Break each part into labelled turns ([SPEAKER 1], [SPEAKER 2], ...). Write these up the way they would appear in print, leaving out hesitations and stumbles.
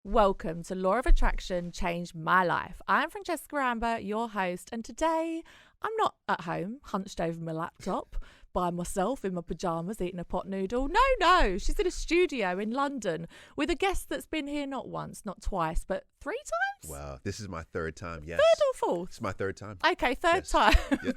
[SPEAKER 1] Welcome to Law of Attraction Changed My Life. I'm Francesca Amber, your host, and today I'm not at home, hunched over my laptop by myself in my pyjamas eating a pot noodle. No, she's in a studio in London with a guest that's been here not once, not twice, but 3 times?
[SPEAKER 2] Wow, this is my third time, yes.
[SPEAKER 1] Third or fourth?
[SPEAKER 2] It's my third time.
[SPEAKER 1] Okay, third
[SPEAKER 2] Yes.
[SPEAKER 1] time.
[SPEAKER 2] Yeah.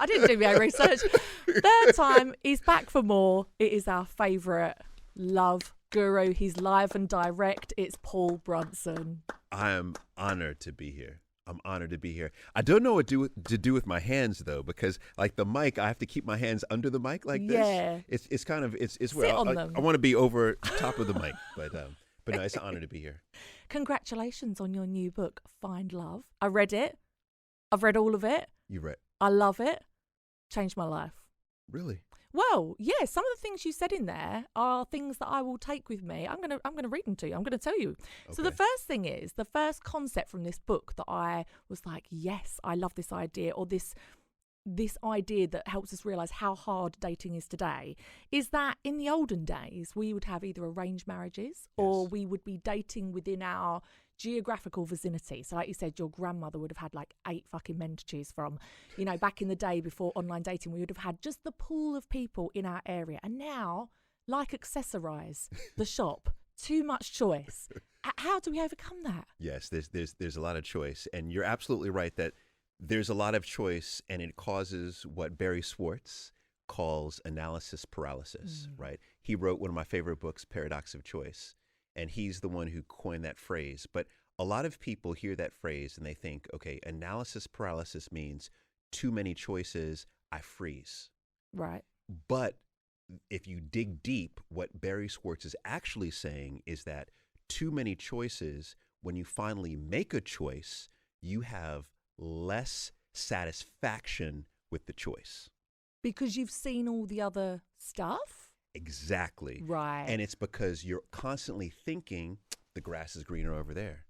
[SPEAKER 1] I didn't do my own research. Third time, he's back for more. It is our favourite love guru. He's live and direct. It's Paul Brunson.
[SPEAKER 2] I am honored to be here. I'm honored to be here. I don't know what to do with my hands though, because like the mic, I have to keep my hands under the mic like this.
[SPEAKER 1] Yeah.
[SPEAKER 2] It's kind of it's
[SPEAKER 1] Sit
[SPEAKER 2] where
[SPEAKER 1] on
[SPEAKER 2] I
[SPEAKER 1] them.
[SPEAKER 2] want to be over top of the mic, but no, it's an honor to be here.
[SPEAKER 1] Congratulations on your new book, Find Love. I read it. I've read all of it.
[SPEAKER 2] You read?
[SPEAKER 1] I love it. Changed my life.
[SPEAKER 2] Really?
[SPEAKER 1] Well, yeah, some of the things you said in there are things that I will take with me. I'm gonna read them to you. I'm gonna tell you. So the
[SPEAKER 2] Okay.
[SPEAKER 1] first thing is, the first concept from this book that I was like, yes, I love this idea, or this idea that helps us realize how hard dating is today, is that in the olden days we would have either arranged marriages or
[SPEAKER 2] Yes.
[SPEAKER 1] we would be dating within our geographical vicinity. So like you said, your grandmother would have had like 8 fucking men to choose from. You know, back in the day before online dating, we would have had just the pool of people in our area. And now, like accessorize the shop, too much choice. How do we overcome that?
[SPEAKER 2] Yes, there's a lot of choice, and you're absolutely right that there's a lot of choice, and it causes what Barry Schwartz calls analysis paralysis. Right? He wrote one of my favorite books, Paradox of Choice. And he's the one who coined that phrase. But a lot of people hear that phrase and they think, okay, analysis paralysis means too many choices, I freeze.
[SPEAKER 1] Right.
[SPEAKER 2] But if you dig deep, what Barry Schwartz is actually saying is that too many choices, when you finally make a choice, you have less satisfaction with the choice.
[SPEAKER 1] Because you've seen all the other stuff?
[SPEAKER 2] Exactly.
[SPEAKER 1] Right.
[SPEAKER 2] And it's because you're constantly thinking the grass is greener over there,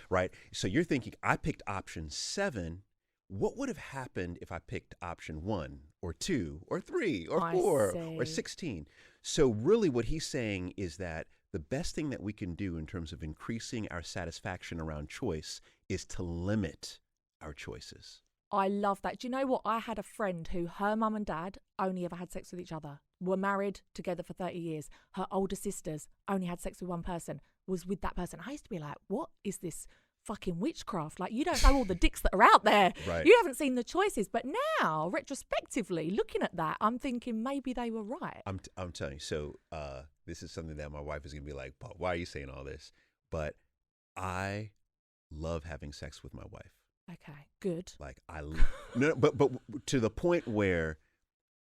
[SPEAKER 2] right? So you're thinking, I picked option 7. What would have happened if I picked option 1 or 2 or 3 or
[SPEAKER 1] I
[SPEAKER 2] 4
[SPEAKER 1] see.
[SPEAKER 2] or 16? So really what he's saying is that the best thing that we can do in terms of increasing our satisfaction around choice is to limit our choices.
[SPEAKER 1] I love that. Do you know what? I had a friend who her mum and dad only ever had sex with each other, were married together for 30 years. Her older sisters only had sex with one person, was with that person. I used to be like, what is this fucking witchcraft? Like, you don't know all the dicks that are out there.
[SPEAKER 2] Right.
[SPEAKER 1] You haven't seen the choices. But now, retrospectively, looking at that, I'm thinking maybe they were right.
[SPEAKER 2] I'm telling you. So this is something that my wife is going to be like, Paul, why are you saying all this? But I love having sex with my wife.
[SPEAKER 1] Okay, good.
[SPEAKER 2] Like no, but to the point where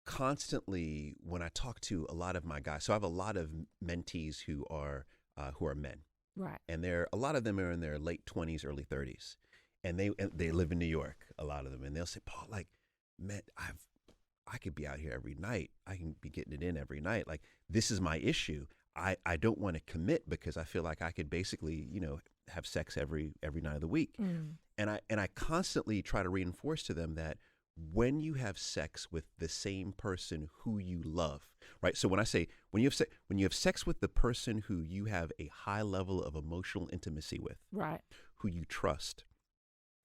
[SPEAKER 2] constantly when I talk to a lot of my guys, so I have a lot of mentees who are men,
[SPEAKER 1] Right.
[SPEAKER 2] and a lot of them are in their late 20s, early 30s, and they live in New York, a lot of them, and they'll say, Paul, like, man, I could be out here every night, I can be getting it in every night, like this is my issue. I don't want to commit because I feel like I could basically, have sex every night of the week. And I constantly try to reinforce to them that when you have sex with the same person who you love, right? So when I say when you have sex with the person who you have a high level of emotional intimacy with,
[SPEAKER 1] Right.
[SPEAKER 2] who you trust,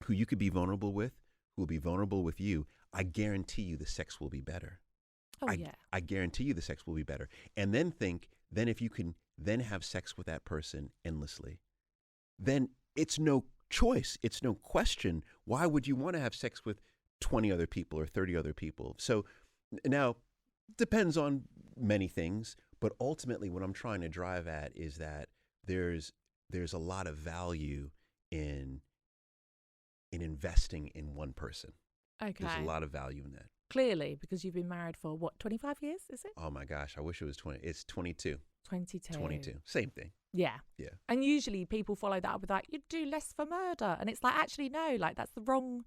[SPEAKER 2] who you could be vulnerable with, who will be vulnerable with you, I guarantee you the sex will be better.
[SPEAKER 1] Oh, yeah.
[SPEAKER 2] I guarantee you the sex will be better. And then if you can then have sex with that person endlessly, then it's no choice. It's no question. Why would you want to have sex with 20 other people or 30 other people? So now, depends on many things, but ultimately what I'm trying to drive at is that there's a lot of value in investing in one person.
[SPEAKER 1] Okay.
[SPEAKER 2] There's a lot of value in that.
[SPEAKER 1] Clearly, because you've been married for, what, 25 years, is it?
[SPEAKER 2] Oh my gosh, I wish it was 20. It's 22.
[SPEAKER 1] 22.
[SPEAKER 2] 22. Same thing.
[SPEAKER 1] Yeah.
[SPEAKER 2] Yeah.
[SPEAKER 1] And usually people follow that up with like, you'd do less for murder. And it's like, actually, no, like that's the wrong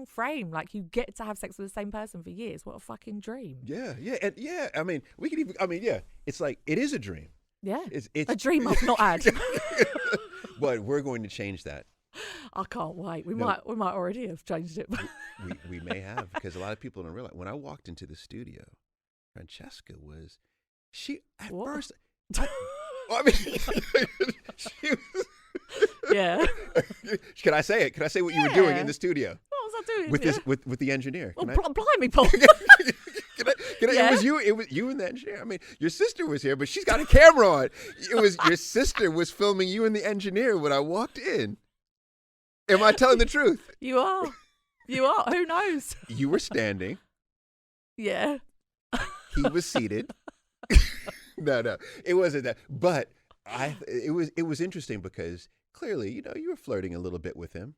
[SPEAKER 1] frame. Like you get to have sex with the same person for years. What a fucking dream.
[SPEAKER 2] Yeah. I mean, it's like, it is a dream.
[SPEAKER 1] Yeah.
[SPEAKER 2] It's
[SPEAKER 1] a dream I've not had.
[SPEAKER 2] But we're going to change that.
[SPEAKER 1] I can't wait. We
[SPEAKER 2] No.
[SPEAKER 1] might already have changed it.
[SPEAKER 2] We may have, because a lot of people don't realize. When I walked into the studio, Francesca was, she at
[SPEAKER 1] What?
[SPEAKER 2] first, I mean, she was,
[SPEAKER 1] Yeah.
[SPEAKER 2] Can I say it? Can I say what you were doing in the studio?
[SPEAKER 1] What was I doing?
[SPEAKER 2] With this, with the engineer.
[SPEAKER 1] Well,
[SPEAKER 2] Can I-
[SPEAKER 1] blimey, Paul.
[SPEAKER 2] It was you and the engineer. I mean, your sister was here, but she's got a camera on. It was your sister was filming you and the engineer when I walked in. Am I telling the truth?
[SPEAKER 1] You are. You are. Who knows?
[SPEAKER 2] You were standing.
[SPEAKER 1] Yeah.
[SPEAKER 2] He was seated. No, it wasn't that. But it was interesting because clearly, you were flirting a little bit with him,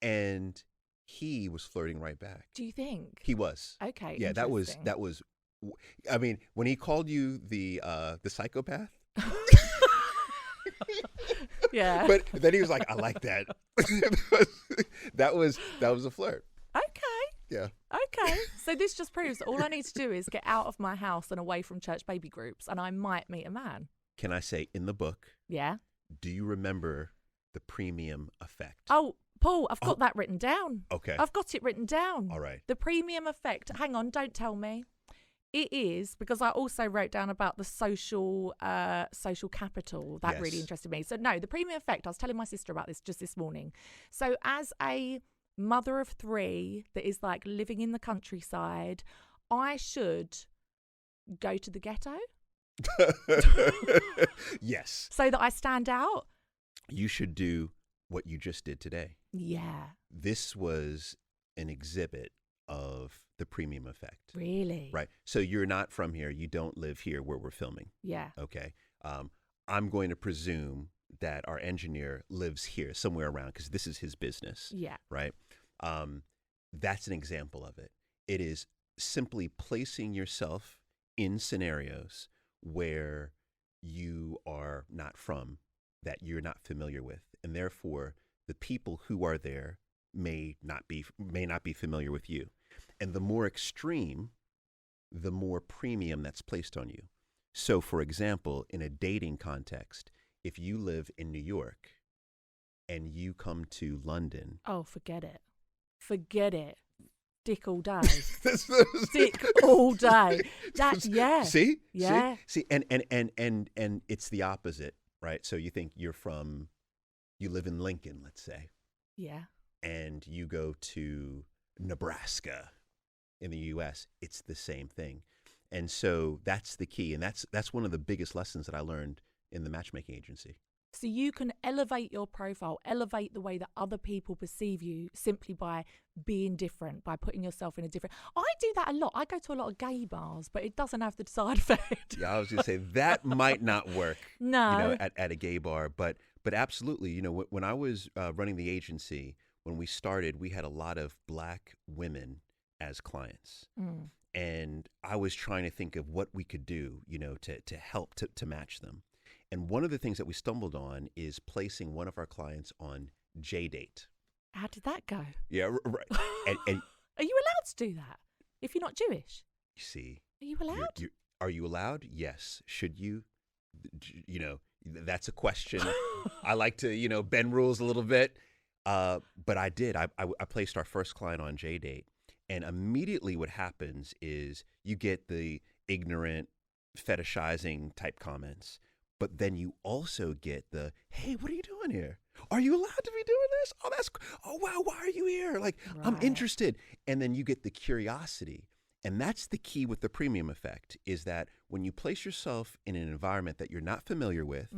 [SPEAKER 2] and he was flirting right back.
[SPEAKER 1] Do you think?
[SPEAKER 2] He was.
[SPEAKER 1] Okay.
[SPEAKER 2] Yeah, that was. I mean, when he called you the psychopath.
[SPEAKER 1] Yeah.
[SPEAKER 2] But then he was like, I like that. that was a flirt.
[SPEAKER 1] Okay.
[SPEAKER 2] Yeah.
[SPEAKER 1] Okay. So this just proves that all I need to do is get out of my house and away from church baby groups, and I might meet a man.
[SPEAKER 2] Can I say, in the book,
[SPEAKER 1] Yeah.
[SPEAKER 2] do you remember the premium effect?
[SPEAKER 1] Oh, Paul, I've got that written down.
[SPEAKER 2] Okay.
[SPEAKER 1] I've got it written down.
[SPEAKER 2] All right.
[SPEAKER 1] The premium effect. Hang on, don't tell me. It is, because I also wrote down about the social capital. That really interested me. So no, the premium effect, I was telling my sister about this just this morning. So as a mother of 3 that is like living in the countryside, I should go to the ghetto.
[SPEAKER 2] Yes.
[SPEAKER 1] So that I stand out.
[SPEAKER 2] You should do what you just did today.
[SPEAKER 1] Yeah.
[SPEAKER 2] This was an exhibit of the premium effect.
[SPEAKER 1] Really?
[SPEAKER 2] Right. So you're not from here. You don't live here where we're filming.
[SPEAKER 1] Yeah.
[SPEAKER 2] Okay. I'm going to presume that our engineer lives here somewhere around because this is his business.
[SPEAKER 1] Yeah.
[SPEAKER 2] Right. That's an example of it. It is simply placing yourself in scenarios where you are not from, that you're not familiar with, and therefore the people who are there may not be familiar with you. And the more extreme, the more premium that's placed on you. So, for example, in a dating context, if you live in New York and you come to London.
[SPEAKER 1] Oh, forget it. Forget it. Dick all day. Dick all day. Yeah.
[SPEAKER 2] See?
[SPEAKER 1] Yeah.
[SPEAKER 2] See? And it's the opposite, right? So you think you live in Lincoln, let's say.
[SPEAKER 1] Yeah.
[SPEAKER 2] And you go to Nebraska in the U.S., it's the same thing. And so that's the key. And that's one of the biggest lessons that I learned in the matchmaking agency.
[SPEAKER 1] So you can elevate your profile, elevate the way that other people perceive you simply by being different, by putting yourself in a different... I do that a lot. I go to a lot of gay bars, but it doesn't have the side effect.
[SPEAKER 2] Yeah, I was going to say that might not work.
[SPEAKER 1] No.
[SPEAKER 2] At a gay bar. But absolutely, when I was running the agency, when we started, we had a lot of Black women as clients.
[SPEAKER 1] Mm.
[SPEAKER 2] And I was trying to think of what we could do, to help to match them. And one of the things that we stumbled on is placing one of our clients on JDate.
[SPEAKER 1] How did that go?
[SPEAKER 2] Yeah, right. And
[SPEAKER 1] are you allowed to do that if you're not Jewish?
[SPEAKER 2] You see,
[SPEAKER 1] are you allowed?
[SPEAKER 2] Are you allowed? Yes. Should you? That's a question. I like to, bend rules a little bit. But I did. I placed our first client on JDate. And immediately what happens is you get the ignorant, fetishizing type comments. But then you also get the, hey, what are you doing here? Are you allowed to be doing this? Oh, wow, why are you here? Like, right. I'm interested. And then you get the curiosity. And that's the key with the premium effect, is that when you place yourself in an environment that you're not familiar with,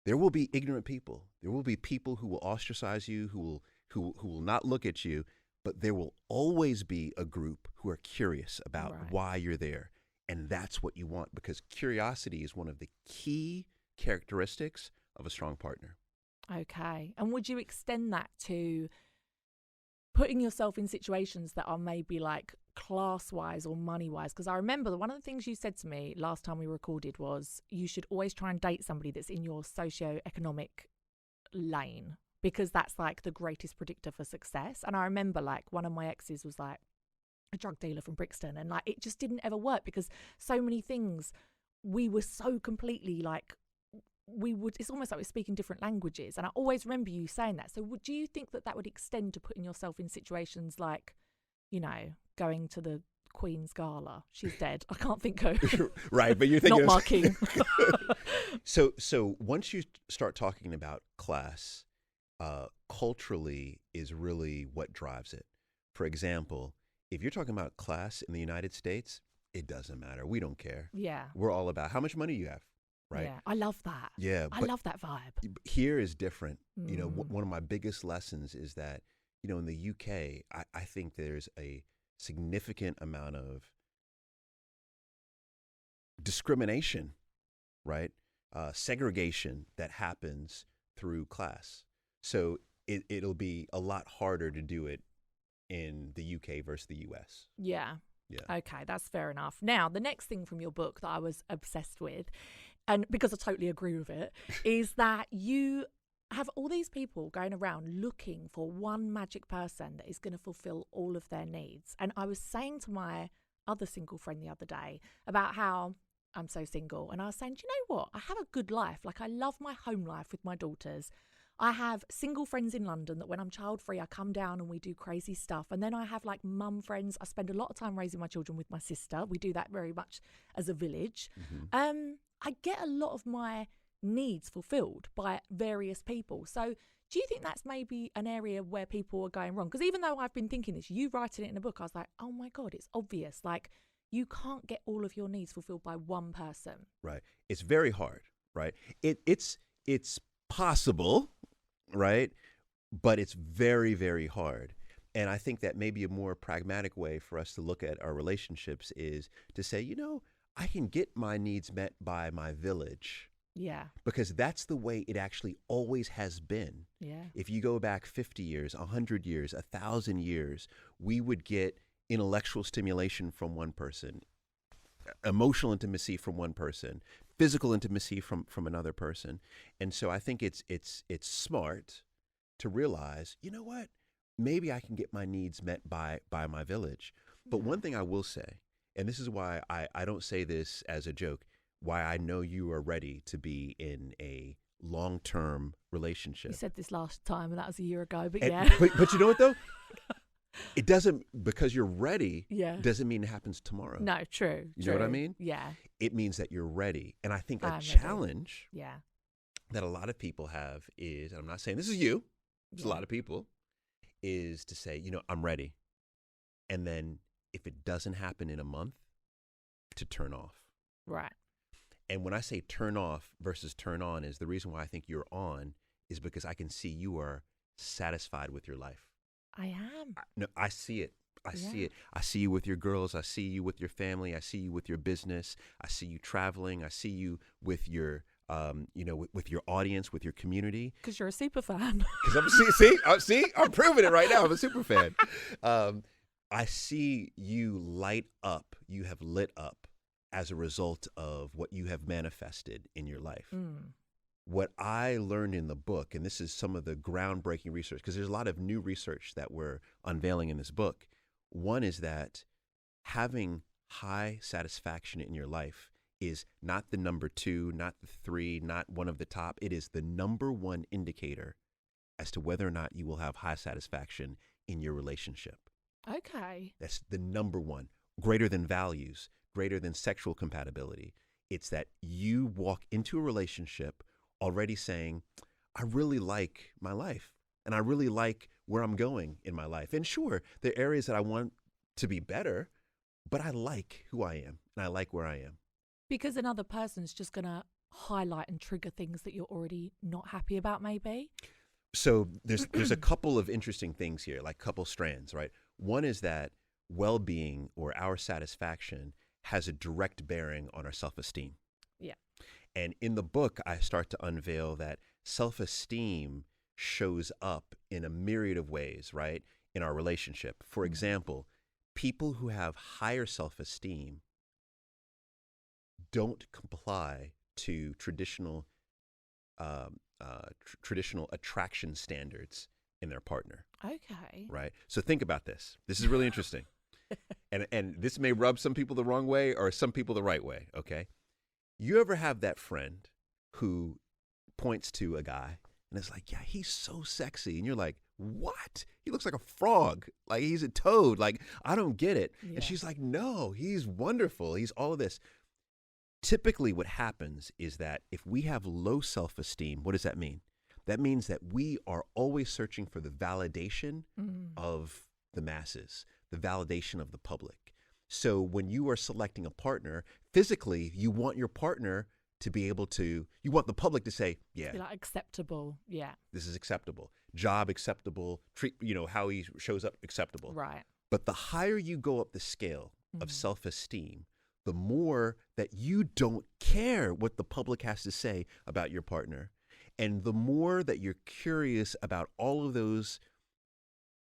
[SPEAKER 2] there will be ignorant people. There will be people who will ostracize you, who will not look at you. But there will always be a group who are curious about why you're there. And that's what you want, because curiosity is one of the key characteristics of a strong partner.
[SPEAKER 1] Okay. And would you extend that to putting yourself in situations that are maybe like class-wise or money-wise? Because I remember one of the things you said to me last time we recorded was you should always try and date somebody that's in your socio-economic lane, because that's like the greatest predictor for success. And I remember like one of my exes was like a drug dealer from Brixton, and like it just didn't ever work because so many things we were so completely like it's almost like we're speaking different languages. And I always remember you saying that. So do you think that would extend to putting yourself in situations like, going to the Queen's gala. She's dead. I can't think who.
[SPEAKER 2] Right, but you're thinking
[SPEAKER 1] Not Marking.
[SPEAKER 2] So once you start talking about class, culturally is really what drives it. For example, if you're talking about class in the United States, it doesn't matter. We don't care.
[SPEAKER 1] Yeah.
[SPEAKER 2] We're all about how much money you have, right?
[SPEAKER 1] Yeah. I love that.
[SPEAKER 2] Yeah.
[SPEAKER 1] I love that vibe.
[SPEAKER 2] Here is different. You know, one of my biggest lessons is that, you know, in the UK, I think there's a significant amount of discrimination, right? Segregation that happens through class. So it'll be a lot harder to do it in the UK versus the US.
[SPEAKER 1] Yeah.
[SPEAKER 2] Yeah.
[SPEAKER 1] Okay, that's fair enough. Now, the next thing from your book that I was obsessed with, and because I totally agree with it, is that you have all these people going around looking for one magic person that is going to fulfill all of their needs. And I was saying to my other single friend the other day about how I'm so single. And I was saying, do you know what? I have a good life. Like, I love my home life with my daughters. I have single friends in London that when I'm child free, I come down and we do crazy stuff. And then I have like mum friends. I spend a lot of time raising my children with my sister. We do that very much as a village. I get a lot of my needs fulfilled by various people. So do you think that's maybe an area where people are going wrong? Because even though I've been thinking this, you writing it in a book, I was like, oh my God, it's obvious. Like, you can't get all of your needs fulfilled by one person.
[SPEAKER 2] Right. It's very hard, right? It's possible, right? But it's very, very hard. And I think that maybe a more pragmatic way for us to look at our relationships is to say, you know, I can get my needs met by my village.
[SPEAKER 1] Yeah.
[SPEAKER 2] Because that's the way it actually always has been.
[SPEAKER 1] Yeah.
[SPEAKER 2] If you go back 50 years, 100 years, 1,000 years, we would get intellectual stimulation from one person, emotional intimacy from one person, physical intimacy from another person. And so I think it's smart to realize, you know what, maybe I can get my needs met by my village. But one thing I will say, and this is why I don't say this as a joke, why I know you are ready to be in a long-term relationship.
[SPEAKER 1] You said this last time and that was a year ago, but
[SPEAKER 2] And,
[SPEAKER 1] yeah.
[SPEAKER 2] But you know what though? It doesn't, because you're ready,
[SPEAKER 1] Yeah.
[SPEAKER 2] doesn't mean it happens tomorrow.
[SPEAKER 1] No, true.
[SPEAKER 2] You know what I mean?
[SPEAKER 1] Yeah.
[SPEAKER 2] It means that you're ready. And I think a
[SPEAKER 1] I'm ready.
[SPEAKER 2] challenge
[SPEAKER 1] Yeah.
[SPEAKER 2] that a lot of people have is, and I'm not saying this is you, it's a lot of people, is to say, you know, I'm ready. And then if it doesn't happen in a month, to turn off.
[SPEAKER 1] Right.
[SPEAKER 2] And when I say turn off versus turn on, is the reason why I think you're on is because I can see you are satisfied with your life.
[SPEAKER 1] I am.
[SPEAKER 2] No, I see it. I see it. I see you with your girls. I see you with your family. I see you with your business. I see you traveling. I see you with your, with your audience, with your community.
[SPEAKER 1] Because you're a super fan.
[SPEAKER 2] Because I'm proving it right now. I'm a super fan. I see you light up. You have lit up as a result of what you have manifested in your life. What I learned in the book, and this is some of the groundbreaking research, because there's a lot of new research that we're unveiling in this book. One is that having high satisfaction in your life is not the number 2, not the 3, not one of the top. It is the number 1 indicator as to whether or not you will have high satisfaction in your relationship.
[SPEAKER 1] Okay.
[SPEAKER 2] That's the number 1, greater than values, greater than sexual compatibility. It's that you walk into a relationship already saying, I really like my life and I really like where I'm going in my life. And sure, there are areas that I want to be better, but I like who I am and I like where I am.
[SPEAKER 1] Because another person's just going to highlight and trigger things that you're already not happy about, maybe.
[SPEAKER 2] So there's a couple of interesting things here, like couple strands, right? One is that well-being or our satisfaction has a direct bearing on our self-esteem.
[SPEAKER 1] Yeah.
[SPEAKER 2] And in the book, I start to unveil that self-esteem shows up in a myriad of ways, right, in our relationship. For example, people who have higher self-esteem don't comply to traditional attraction standards in their partner.
[SPEAKER 1] Okay.
[SPEAKER 2] Right? So think about this. This is really interesting. And this may rub some people the wrong way or some people the right way, okay? You ever have that friend who points to a guy and it's like, yeah, he's so sexy. And you're like, what? He looks like a frog. Like, he's a toad. Like, I don't get it.
[SPEAKER 1] Yeah.
[SPEAKER 2] And she's like, no, he's wonderful. He's all of this. Typically what happens is that if we have low self-esteem, what does that mean? That means that we are always searching for the validation of the masses, the validation of the public. So when you are selecting a partner, physically, you want your partner to be able to, you want the public to say, yeah,
[SPEAKER 1] Be like acceptable. Yeah.
[SPEAKER 2] this is acceptable. Job acceptable. Treat, how he shows up acceptable.
[SPEAKER 1] Right.
[SPEAKER 2] But the higher you go up the scale of self-esteem, the more that you don't care what the public has to say about your partner. And the more that you're curious about all of those,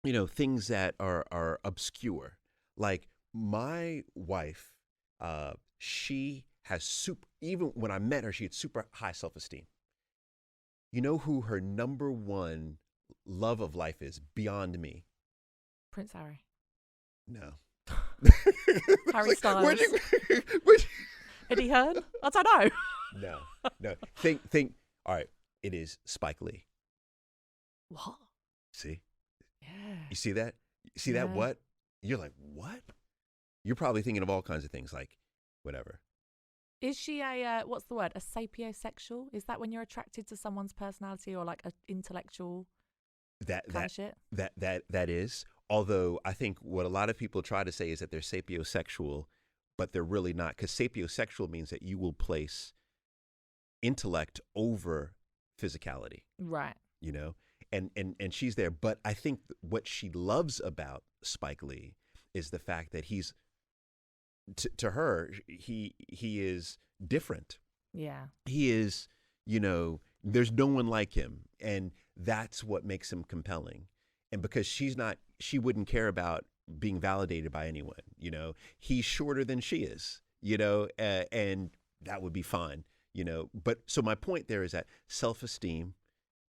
[SPEAKER 2] things that are obscure. Like my wife, she has even when I met her, she had super high self-esteem. You know who her number one love of life is beyond me?
[SPEAKER 1] Prince Harry.
[SPEAKER 2] No.
[SPEAKER 1] Harry Styles.
[SPEAKER 2] Where'd you,
[SPEAKER 1] Eddie Hearn? I don't know.
[SPEAKER 2] No. Think. All right. It is Spike Lee.
[SPEAKER 1] What?
[SPEAKER 2] See?
[SPEAKER 1] Yeah.
[SPEAKER 2] You see that? You see that? What? You're like, what? You're probably thinking of all kinds of things, like whatever.
[SPEAKER 1] Is she what's the word? A sapiosexual? Is that when you're attracted to someone's personality or like an intellectual kind of shit?
[SPEAKER 2] That is. Although I think what a lot of people try to say is that they're sapiosexual, but they're really not. Because sapiosexual means that you will place intellect over physicality.
[SPEAKER 1] Right.
[SPEAKER 2] And she's there. But I think what she loves about Spike Lee is the fact that he's, to her, he is different.
[SPEAKER 1] Yeah.
[SPEAKER 2] He is, there's no one like him. And that's what makes him compelling. And because she wouldn't care about being validated by anyone, he's shorter than she is, and that would be fine, But so my point there is that self-esteem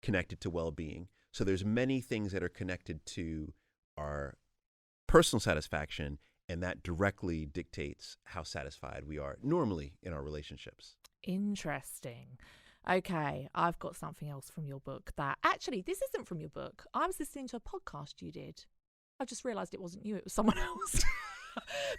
[SPEAKER 2] connected to well-being. So there's many things that are connected to our personal satisfaction, and that directly dictates how satisfied we are normally in our relationships.
[SPEAKER 1] Interesting. Okay, I've got something else from your book that actually, this isn't from your book. I was listening to a podcast you did. I just realised it wasn't you, it was someone else.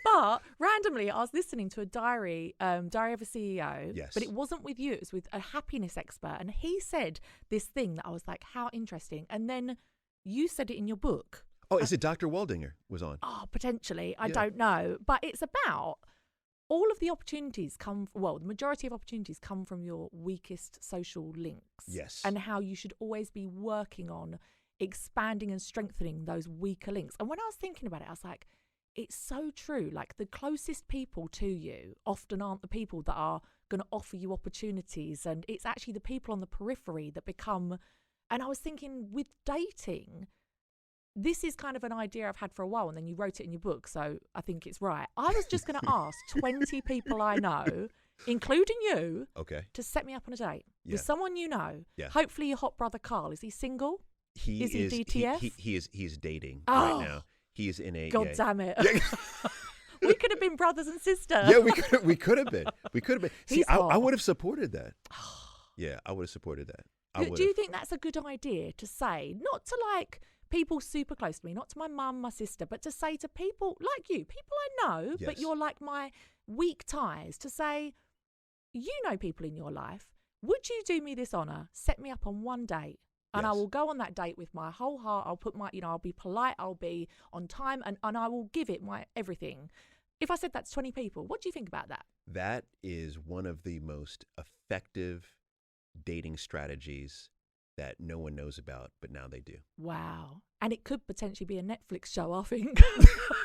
[SPEAKER 1] But randomly, I was listening to a Diary of a CEO.
[SPEAKER 2] Yes.
[SPEAKER 1] But it wasn't with you, it was with a happiness expert. And he said this thing that I was like, how interesting. And then you said it in your book.
[SPEAKER 2] Oh, is it Dr. Waldinger was on?
[SPEAKER 1] Oh, potentially. I don't know. But it's about all of the opportunities the majority of opportunities come from your weakest social links.
[SPEAKER 2] Yes.
[SPEAKER 1] And how you should always be working on expanding and strengthening those weaker links. And when I was thinking about it, I was like, it's so true. Like the closest people to you often aren't the people that are going to offer you opportunities. And it's actually the people on the periphery that become, and I was thinking with dating, this is kind of an idea I've had for a while, and then you wrote it in your book, so I think it's right. I was just going to ask 20 people I know, including you, to set me up on a date with someone you know. Yeah. Hopefully your hot brother Carl. Is he single? Is he DTF?
[SPEAKER 2] He is dating right now. He is in a...
[SPEAKER 1] God damn it. We could have been brothers and sisters.
[SPEAKER 2] Yeah, we could have been. See, I would have supported that. Yeah, I would have supported that.
[SPEAKER 1] Do you think that's a good idea to say, not to like people super close to me, not to my mum, my sister, but to say to people like you, people I know, but you're like my weak ties, to say, you know people in your life, would you do me this honour, set me up on one date? And I will go on that date with my whole heart. I'll put my, I'll be polite, I'll be on time, and I will give it my everything. If I said that to 20 people, what do you think about that?
[SPEAKER 2] That is one of the most effective dating strategies that no one knows about, but now they do. Wow. And it could potentially be a Netflix show, I think.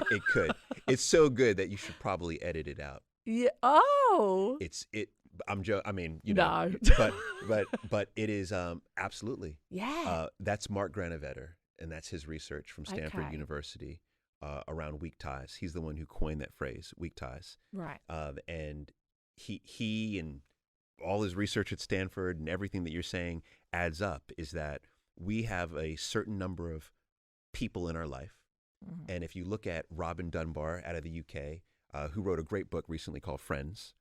[SPEAKER 2] It could. It's so good that you should probably edit it out.
[SPEAKER 1] Yeah. Oh.
[SPEAKER 2] I mean,
[SPEAKER 1] no.
[SPEAKER 2] but it is absolutely.
[SPEAKER 1] Yeah.
[SPEAKER 2] That's Mark Granovetter, and that's his research from Stanford University around weak ties. He's the one who coined that phrase, weak ties.
[SPEAKER 1] Right.
[SPEAKER 2] And he and all his research at Stanford and everything that you're saying adds up, is that we have a certain number of people in our life. Mm-hmm. And if you look at Robin Dunbar out of the UK, who wrote a great book recently called Friends,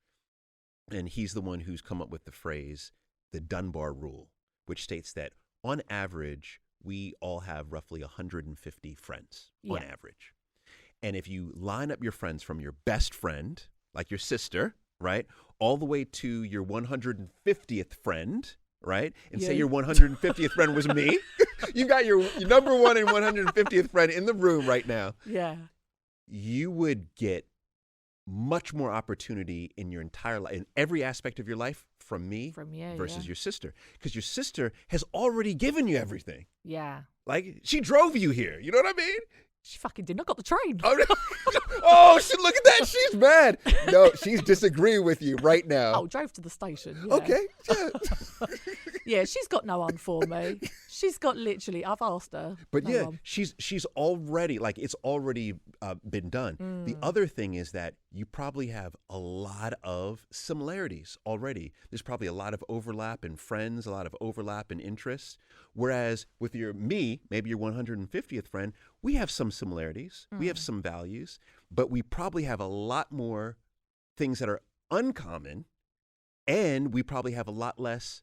[SPEAKER 2] and he's the one who's come up with the phrase, the Dunbar rule, which states that on average, we all have roughly 150 friends on
[SPEAKER 1] Yeah.
[SPEAKER 2] average. And if you line up your friends from your best friend, like your sister, right, all the way to your 150th friend, right, and say
[SPEAKER 1] Yeah.
[SPEAKER 2] your 150th friend was me, you got your number one and 150th friend in the room right now,
[SPEAKER 1] Yeah.
[SPEAKER 2] you would get much more opportunity in your entire life, in every aspect of your life, from me
[SPEAKER 1] From you.
[SPEAKER 2] versus
[SPEAKER 1] Yeah.
[SPEAKER 2] your sister. Because your sister has already given you everything.
[SPEAKER 1] Yeah.
[SPEAKER 2] Like, she drove you here. You know what I mean?
[SPEAKER 1] She fucking did not got the train.
[SPEAKER 2] Oh, no. Oh, shit, look at that. She's mad. No, she's disagreeing with you right now.
[SPEAKER 1] Oh, drove to the station. Yeah.
[SPEAKER 2] Okay. Yeah.
[SPEAKER 1] Yeah, she's got no one for me. She's got literally, I've asked her.
[SPEAKER 2] But
[SPEAKER 1] no
[SPEAKER 2] yeah,
[SPEAKER 1] one.
[SPEAKER 2] she's already, like, it's already been done. The other thing is that you probably have a lot of similarities already. There's probably a lot of overlap in friends, a lot of overlap in interests. Whereas with maybe your 150th friend, we have some similarities. We have some values, but we probably have a lot more things that are uncommon, and we probably have a lot less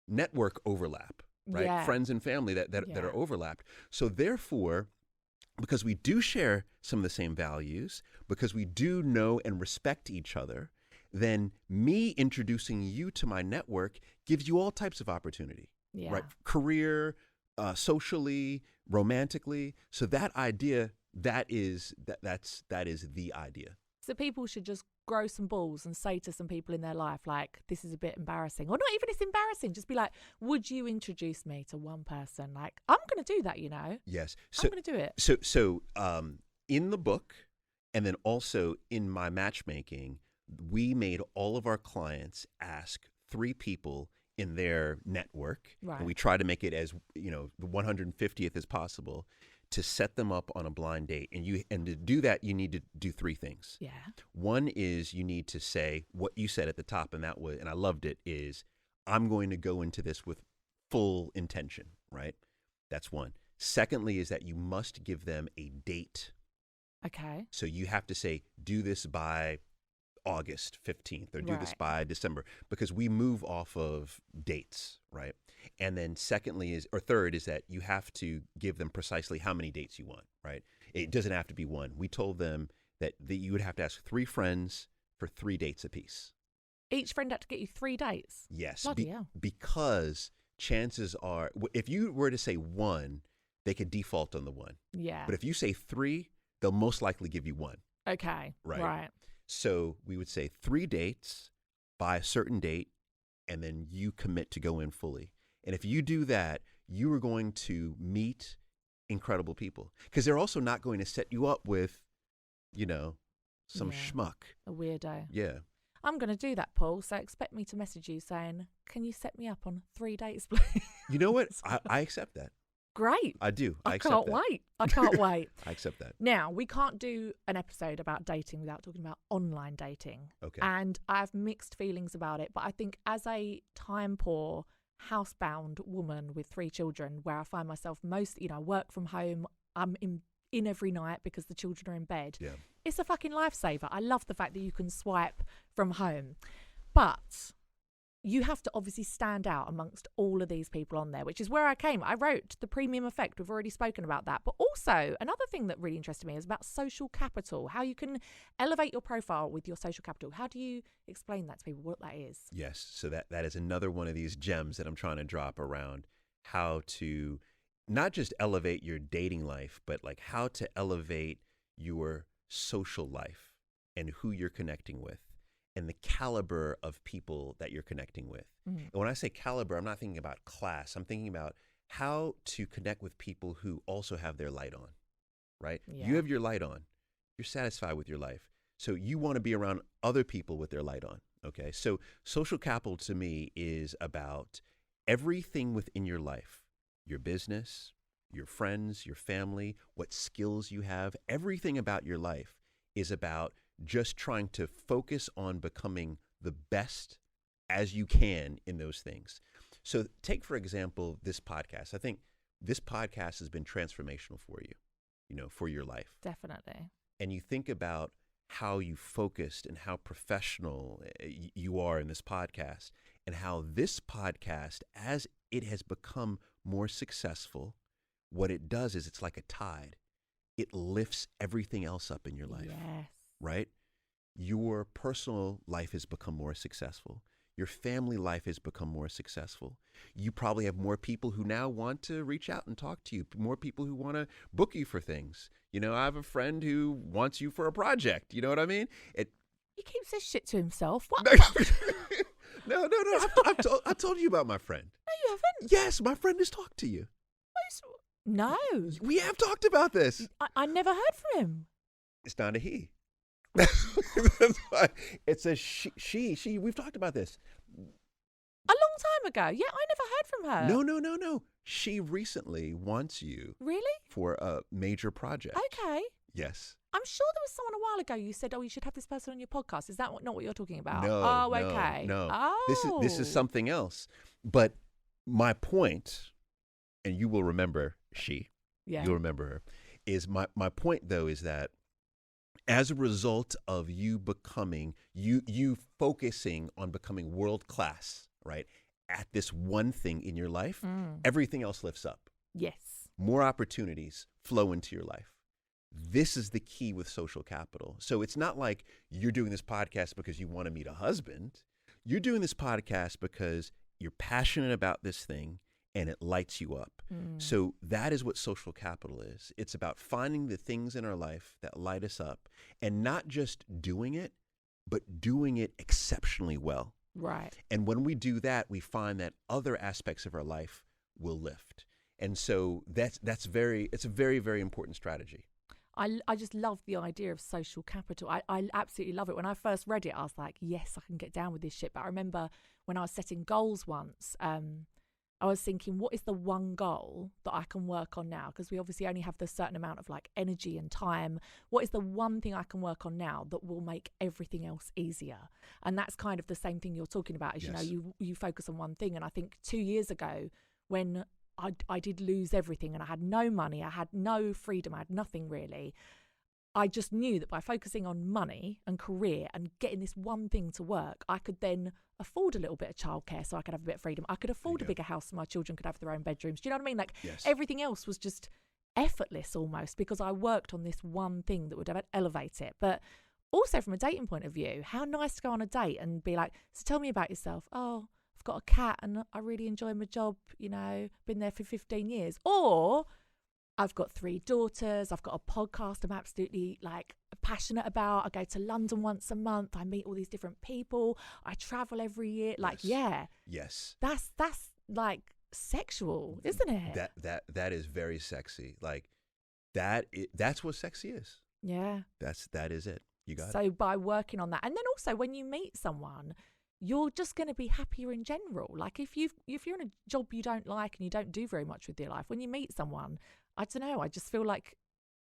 [SPEAKER 2] network overlap, right?
[SPEAKER 1] Yeah.
[SPEAKER 2] Friends and family that
[SPEAKER 1] Yeah.
[SPEAKER 2] are overlapped. So therefore, because we do share some of the same values, because we do know and respect each other, then me introducing you to my network gives you all types of opportunity,
[SPEAKER 1] Yeah.
[SPEAKER 2] right? Career, socially, romantically. So that idea, that's the idea.
[SPEAKER 1] So people should just grow some balls and say to some people in their life, like, this is a bit embarrassing. Or not even it's embarrassing. Just be like, would you introduce me to one person? Like, I'm going to do that, you know.
[SPEAKER 2] Yes.
[SPEAKER 1] I'm going to do it.
[SPEAKER 2] So in the book, and then also in my matchmaking, we made all of our clients ask 3 people in their network,
[SPEAKER 1] Right.
[SPEAKER 2] and we try to make it as, the 150th as possible, to set them up on a blind date. And to do that, you need to do 3 things.
[SPEAKER 1] Yeah.
[SPEAKER 2] One is you need to say what you said at the top, and I loved it, is I'm going to go into this with full intention, right? That's one. Secondly is that you must give them a date.
[SPEAKER 1] Okay.
[SPEAKER 2] So you have to say, do this by August 15th or do this
[SPEAKER 1] Right.
[SPEAKER 2] by December, because we move off of dates, right? And then third is that you have to give them precisely how many dates you want, right? It doesn't have to be one. We told them that you would have to ask 3 friends for 3 dates apiece.
[SPEAKER 1] Each friend had to get you 3 dates.
[SPEAKER 2] Yes.
[SPEAKER 1] Bloody hell.
[SPEAKER 2] Because chances are, if you were to say 1, they could default on the 1.
[SPEAKER 1] Yeah.
[SPEAKER 2] But if you say 3, they'll most likely give you 1.
[SPEAKER 1] Okay.
[SPEAKER 2] Right. So we would say 3 dates by a certain date, and then you commit to go in fully. And if you do that, you are going to meet incredible people, because they're also not going to set you up with, some
[SPEAKER 1] Yeah.
[SPEAKER 2] schmuck.
[SPEAKER 1] A weirdo.
[SPEAKER 2] Yeah.
[SPEAKER 1] I'm going to do that, Paul. So expect me to message you saying, can you set me up on 3 dates, please?
[SPEAKER 2] You know what? I accept that.
[SPEAKER 1] Great.
[SPEAKER 2] I do.
[SPEAKER 1] I
[SPEAKER 2] accept
[SPEAKER 1] can't
[SPEAKER 2] that.
[SPEAKER 1] wait. I can't wait.
[SPEAKER 2] I accept that.
[SPEAKER 1] Now, we can't do an episode about dating without talking about online dating.
[SPEAKER 2] Okay.
[SPEAKER 1] And I have mixed feelings about it. But I think as a time-poor, housebound woman with 3 children, where I find myself I work from home, I'm in every night because the children are in bed.
[SPEAKER 2] Yeah.
[SPEAKER 1] It's a fucking lifesaver. I love the fact that you can swipe from home. But you have to obviously stand out amongst all of these people on there, which is where I came. I wrote the premium effect. We've already spoken about that. But also another thing that really interested me is about social capital, how you can elevate your profile with your social capital. How do you explain that to people, what that is?
[SPEAKER 2] Yes. So that is another one of these gems that I'm trying to drop around how to not just elevate your dating life, but like how to elevate your social life and who you're connecting with and the caliber of people that you're connecting with.
[SPEAKER 1] Mm.
[SPEAKER 2] And when I say caliber, I'm not thinking about class. I'm thinking about how to connect with people who also have their light on, right?
[SPEAKER 1] Yeah.
[SPEAKER 2] You have your light on. You're satisfied with your life. So you want to be around other people with their light on, okay? So social capital to me is about everything within your life, your business, your friends, your family, what skills you have, everything about your life is about just trying to focus on becoming the best as you can in those things. So take, for example, this podcast. I think this podcast has been transformational for you, for your life.
[SPEAKER 1] Definitely.
[SPEAKER 2] And you think about how you focused and how professional you are in this podcast, and how this podcast, as it has become more successful, what it does is it's like a tide. It lifts everything else up in your life,
[SPEAKER 1] Yes.
[SPEAKER 2] right? Your personal life has become more successful. Your family life has become more successful. You probably have more people who now want to reach out and talk to you, more people who want to book you for things. You know, I have a friend who wants you for a project. You know what I mean?
[SPEAKER 1] He keeps this shit to himself. What?
[SPEAKER 2] No. I've told you about my friend.
[SPEAKER 1] No, you haven't.
[SPEAKER 2] Yes, my friend has talked to you.
[SPEAKER 1] No.
[SPEAKER 2] We have talked about this.
[SPEAKER 1] I never heard from him.
[SPEAKER 2] It's not a he. It's a she. We've talked about this.
[SPEAKER 1] A long time ago. Yeah, I never heard from her.
[SPEAKER 2] No. She recently wants you.
[SPEAKER 1] Really?
[SPEAKER 2] For a major project.
[SPEAKER 1] Okay.
[SPEAKER 2] Yes.
[SPEAKER 1] I'm sure there was someone a while ago you said, oh, you should have this person on your podcast. Is that not what you're talking about?
[SPEAKER 2] No.
[SPEAKER 1] Oh, okay.
[SPEAKER 2] No.
[SPEAKER 1] Oh.
[SPEAKER 2] This is something else. But my point, and you will remember you'll remember her, is my point though is that as a result of you becoming, you focusing on becoming world class, right, at this one thing in your life, everything else lifts up.
[SPEAKER 1] Yes.
[SPEAKER 2] More opportunities flow into your life. This is the key with social capital. So it's not like you're doing this podcast because you want to meet a husband. You're doing this podcast because you're passionate about this thing and it lights you up. So that is what social capital is. It's about finding the things in our life that light us up and not just doing it, but doing it exceptionally well.
[SPEAKER 1] Right.
[SPEAKER 2] And when we do that, we find that other aspects of our life will lift. And so it's a very, very important strategy.
[SPEAKER 1] I just love the idea of social capital. I absolutely love it. When I first read it, I was like, yes, I can get down with this shit. But I remember when I was setting goals once, I was thinking, what is the one goal that I can work on now? Because we obviously only have this certain amount of like energy and time. What is the one thing I can work on now that will make everything else easier? And that's kind of the same thing you're talking about, is,
[SPEAKER 2] Yes.
[SPEAKER 1] you know, you focus on one thing. And I think 2 years ago, when I did lose everything and I had no money, I had no freedom, I had nothing really, I just knew that by focusing on money and career and getting this one thing to work, I could then afford a little bit of childcare so I could have a bit of freedom. I could afford a bigger house so my children could have their own bedrooms. Do you know what I mean? Like,
[SPEAKER 2] Yes.
[SPEAKER 1] Everything else was just effortless almost because I worked on this one thing that would elevate it. But also from a dating point of view, how nice to go on a date and be like, so tell me about yourself. Oh, I've got a cat and I really enjoy my job, you know, been there for 15 years. Or I've got 3 daughters. I've got a podcast I'm absolutely like passionate about. I go to London once a month. I meet all these different people. I travel every year. Like,
[SPEAKER 2] Yes.
[SPEAKER 1] That's like sexual, isn't it?
[SPEAKER 2] That is very sexy. Like that's what sexy is.
[SPEAKER 1] Yeah.
[SPEAKER 2] That is it. You got it.
[SPEAKER 1] So by working on that, and then also when you meet someone, you're just going to be happier in general. Like if you're in a job you don't like and you don't do very much with your life, when you meet someone, I don't know, I just feel like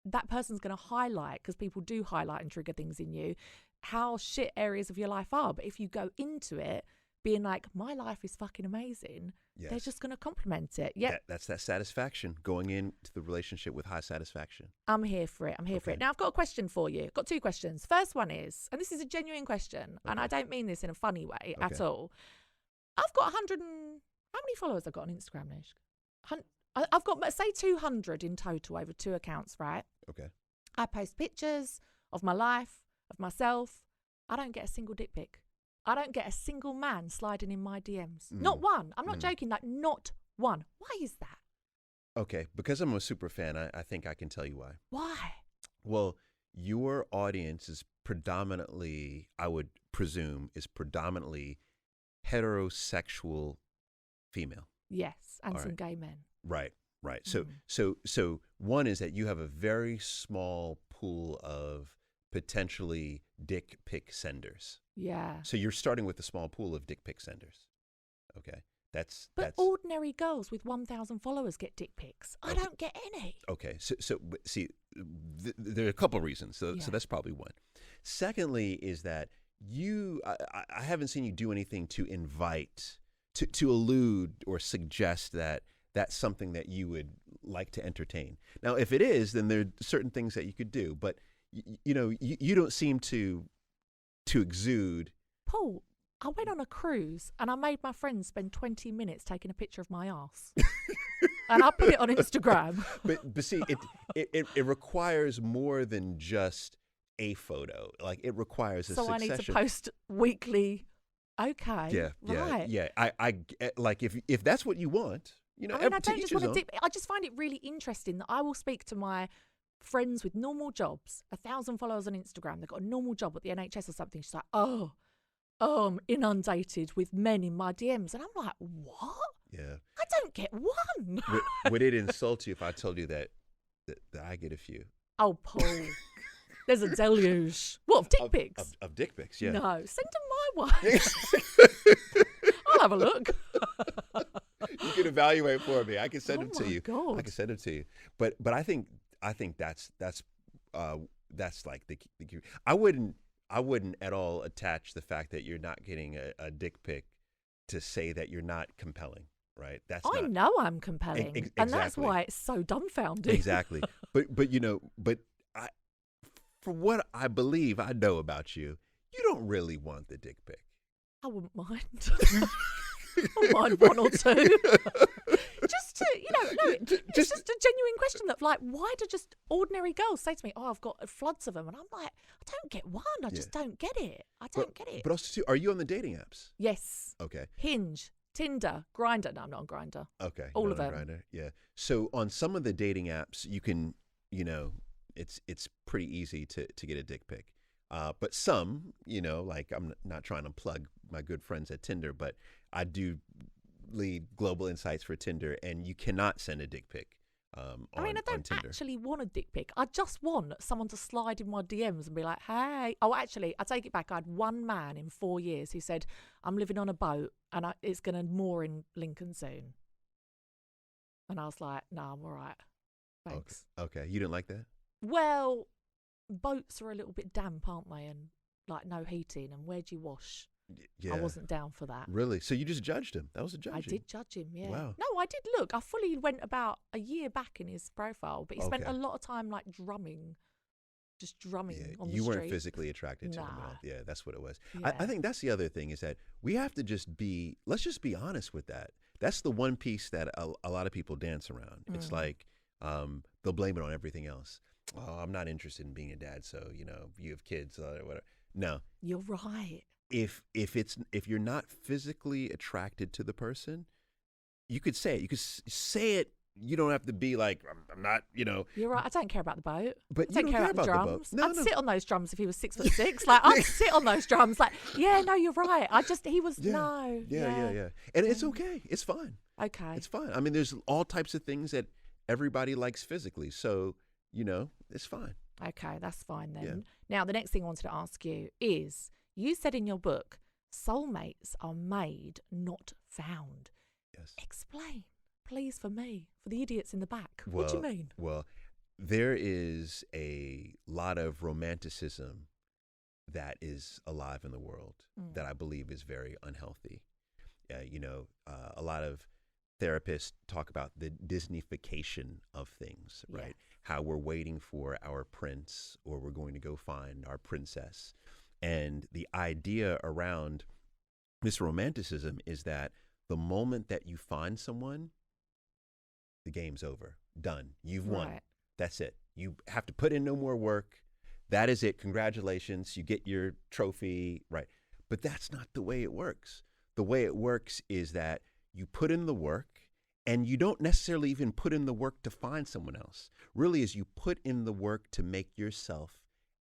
[SPEAKER 1] that person's going to highlight, because people do highlight and trigger things in you, how shit areas of your life are. But if you go into it being like, my life is fucking amazing, they're just going to compliment it. Yeah,
[SPEAKER 2] that's that satisfaction, going into the relationship with high satisfaction.
[SPEAKER 1] I'm here for it. I'm here for it. Now, I've got a question for you. I've got 2 questions. First one is, and this is a genuine question, and I don't mean this in a funny way at all. I've got 100 and... How many followers I've got on Instagram, Nish? I've got, say, 200 in total over 2 accounts, right?
[SPEAKER 2] Okay.
[SPEAKER 1] I post pictures of my life, of myself. I don't get a single dick pic. I don't get a single man sliding in my DMs. Not one. I'm not joking, like not one. Why is that?
[SPEAKER 2] Okay, because I'm a super fan, I think I can tell you why.
[SPEAKER 1] Why?
[SPEAKER 2] Well, your audience is predominantly, I would presume, heterosexual female.
[SPEAKER 1] Yes, and
[SPEAKER 2] All
[SPEAKER 1] some
[SPEAKER 2] right.
[SPEAKER 1] gay men.
[SPEAKER 2] Right. So one is that you have a very small pool of potentially dick pic senders.
[SPEAKER 1] Yeah.
[SPEAKER 2] So you're starting with a small pool of dick pic senders. Okay.
[SPEAKER 1] But
[SPEAKER 2] that's
[SPEAKER 1] ordinary girls with 1,000 followers get dick pics. I don't get any.
[SPEAKER 2] Okay. So see, there are a couple of reasons. So that's probably one. Secondly is that I haven't seen you do anything to invite, to allude or suggest that that's something that you would like to entertain. Now, if it is, then there are certain things that you could do. But, you don't seem to exude.
[SPEAKER 1] Paul, I went on a cruise and I made my friends spend 20 minutes taking a picture of my arse. and I put it on Instagram.
[SPEAKER 2] But see, it requires more than just a photo. Like it requires a
[SPEAKER 1] So
[SPEAKER 2] succession.
[SPEAKER 1] I need to post weekly. Okay.
[SPEAKER 2] Yeah,
[SPEAKER 1] right.
[SPEAKER 2] yeah. I like if that's what you want, you know.
[SPEAKER 1] I mean, I
[SPEAKER 2] to
[SPEAKER 1] don't
[SPEAKER 2] each
[SPEAKER 1] just
[SPEAKER 2] his
[SPEAKER 1] want to
[SPEAKER 2] own.
[SPEAKER 1] dip. I just find it really interesting that I will speak to my friends with normal jobs, 1,000 followers on Instagram. They've got a normal job at the NHS or something. She's like, oh, I'm inundated with men in my DMs. And I'm like, what?
[SPEAKER 2] Yeah.
[SPEAKER 1] I don't get one.
[SPEAKER 2] Would it insult you if I told you that I get a few?
[SPEAKER 1] Oh, Paul. There's a deluge. What, of dick pics?
[SPEAKER 2] Of dick pics, yeah.
[SPEAKER 1] No, send them my way. I'll have a look.
[SPEAKER 2] You can evaluate for me. I can send
[SPEAKER 1] Oh
[SPEAKER 2] them to
[SPEAKER 1] my
[SPEAKER 2] you.
[SPEAKER 1] God.
[SPEAKER 2] I can send them to you. But I think that's like the key. I wouldn't at all attach the fact that you're not getting a dick pic to say that you're not compelling, right?
[SPEAKER 1] I know I'm compelling,
[SPEAKER 2] exactly.
[SPEAKER 1] and that's why it's so dumbfounding.
[SPEAKER 2] Exactly. But for what I believe I know about you, you don't really want the dick pic.
[SPEAKER 1] I wouldn't mind. I mind one or two. Just to, it's just a genuine question that, like, why do just ordinary girls say to me, oh, I've got floods of them? And I'm like, I don't get one. I just don't get it. I don't get it.
[SPEAKER 2] But also, too, are you on the dating apps?
[SPEAKER 1] Yes.
[SPEAKER 2] Okay.
[SPEAKER 1] Hinge, Tinder, Grindr. No, I'm not on Grindr.
[SPEAKER 2] Okay.
[SPEAKER 1] All of them.
[SPEAKER 2] Grindr. Yeah. So on some of the dating apps, you can, it's pretty easy to get a dick pic. But some, like I'm not trying to plug my good friends at Tinder, but I do lead global insights for Tinder, and you cannot send a dick pic. I don't
[SPEAKER 1] actually want a dick pic. I just want someone to slide in my DMs and be like, hey. Oh, actually, I take it back. I had one man in 4 years who said, I'm living on a boat and it's going to moor in Lincoln soon. And I was like, no, I'm all right. Thanks.
[SPEAKER 2] Okay. You didn't like that?
[SPEAKER 1] Well, boats are a little bit damp, aren't they? And like no heating. And where do you wash?
[SPEAKER 2] Yeah.
[SPEAKER 1] I wasn't down for that.
[SPEAKER 2] Really? So you just judged him? That was a judging?
[SPEAKER 1] I did judge him, yeah.
[SPEAKER 2] Wow.
[SPEAKER 1] No, I did look. I fully went about a year back in his profile, but he spent a lot of time like drumming on the street.
[SPEAKER 2] You weren't physically attracted to him at all. Yeah, that's what it was.
[SPEAKER 1] Yeah.
[SPEAKER 2] I think that's the other thing is that we have to let's just be honest with that. That's the one piece that a lot of people dance around. It's like they'll blame it on everything else. Oh, I'm not interested in being a dad, so, you have kids or whatever. No.
[SPEAKER 1] You're right.
[SPEAKER 2] If you're not physically attracted to the person, you could say it. You could say it. You don't have to be like, I'm not,
[SPEAKER 1] You're right. I don't care about the boat.
[SPEAKER 2] But
[SPEAKER 1] I don't care about the drums. I'd sit on those drums if he was 6'6". Like I'd sit on those drums. Like, yeah, no, you're right. He was no.
[SPEAKER 2] Yeah. And it's okay. It's fine.
[SPEAKER 1] Okay.
[SPEAKER 2] It's fine. I mean, there's all types of things that everybody likes physically. So, it's fine.
[SPEAKER 1] Okay, that's fine then.
[SPEAKER 2] Yeah.
[SPEAKER 1] Now, the next thing I wanted to ask you is, you said in your book, soulmates are made, not found.
[SPEAKER 2] Yes.
[SPEAKER 1] Explain, please, for me, for the idiots in the back. What do you mean?
[SPEAKER 2] Well, there is a lot of romanticism that is alive in the world that I believe is very unhealthy. A lot of therapists talk about the Disneyfication of things, right?
[SPEAKER 1] Yeah.
[SPEAKER 2] How we're waiting for our prince or we're going to go find our princess. And the idea around this romanticism is that the moment that you find someone, the game's over. Done. You've won.
[SPEAKER 1] Right.
[SPEAKER 2] That's it. You have to put in no more work. That is it. Congratulations. You get your trophy. Right. But that's not the way it works. The way it works is that you put in the work, and you don't necessarily even put in the work to find someone else. Really, is you put in the work to make yourself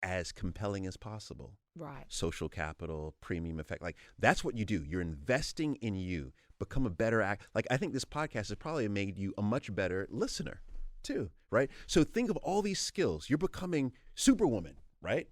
[SPEAKER 2] as compelling as possible.
[SPEAKER 1] Right.
[SPEAKER 2] Social capital, premium effect. Like, that's what you do. You're investing in you. Become a better act. Like, I think this podcast has probably made you a much better listener too, right? So think of all these skills. You're becoming Superwoman, right?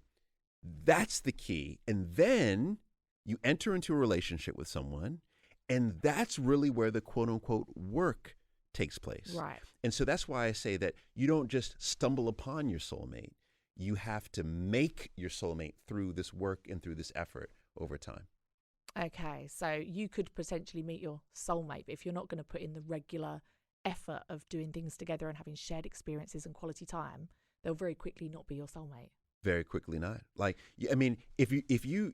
[SPEAKER 2] That's the key. And then you enter into a relationship with someone, and that's really where the quote unquote work takes place.
[SPEAKER 1] Right.
[SPEAKER 2] And so that's why I say that you don't just stumble upon your soulmate. You have to make your soulmate through this work and through this effort over time.
[SPEAKER 1] Okay, so you could potentially meet your soulmate, but if you're not going to put in the regular effort of doing things together and having shared experiences and quality time, they'll very quickly not be your soulmate.
[SPEAKER 2] Very quickly not. Like, I mean, if you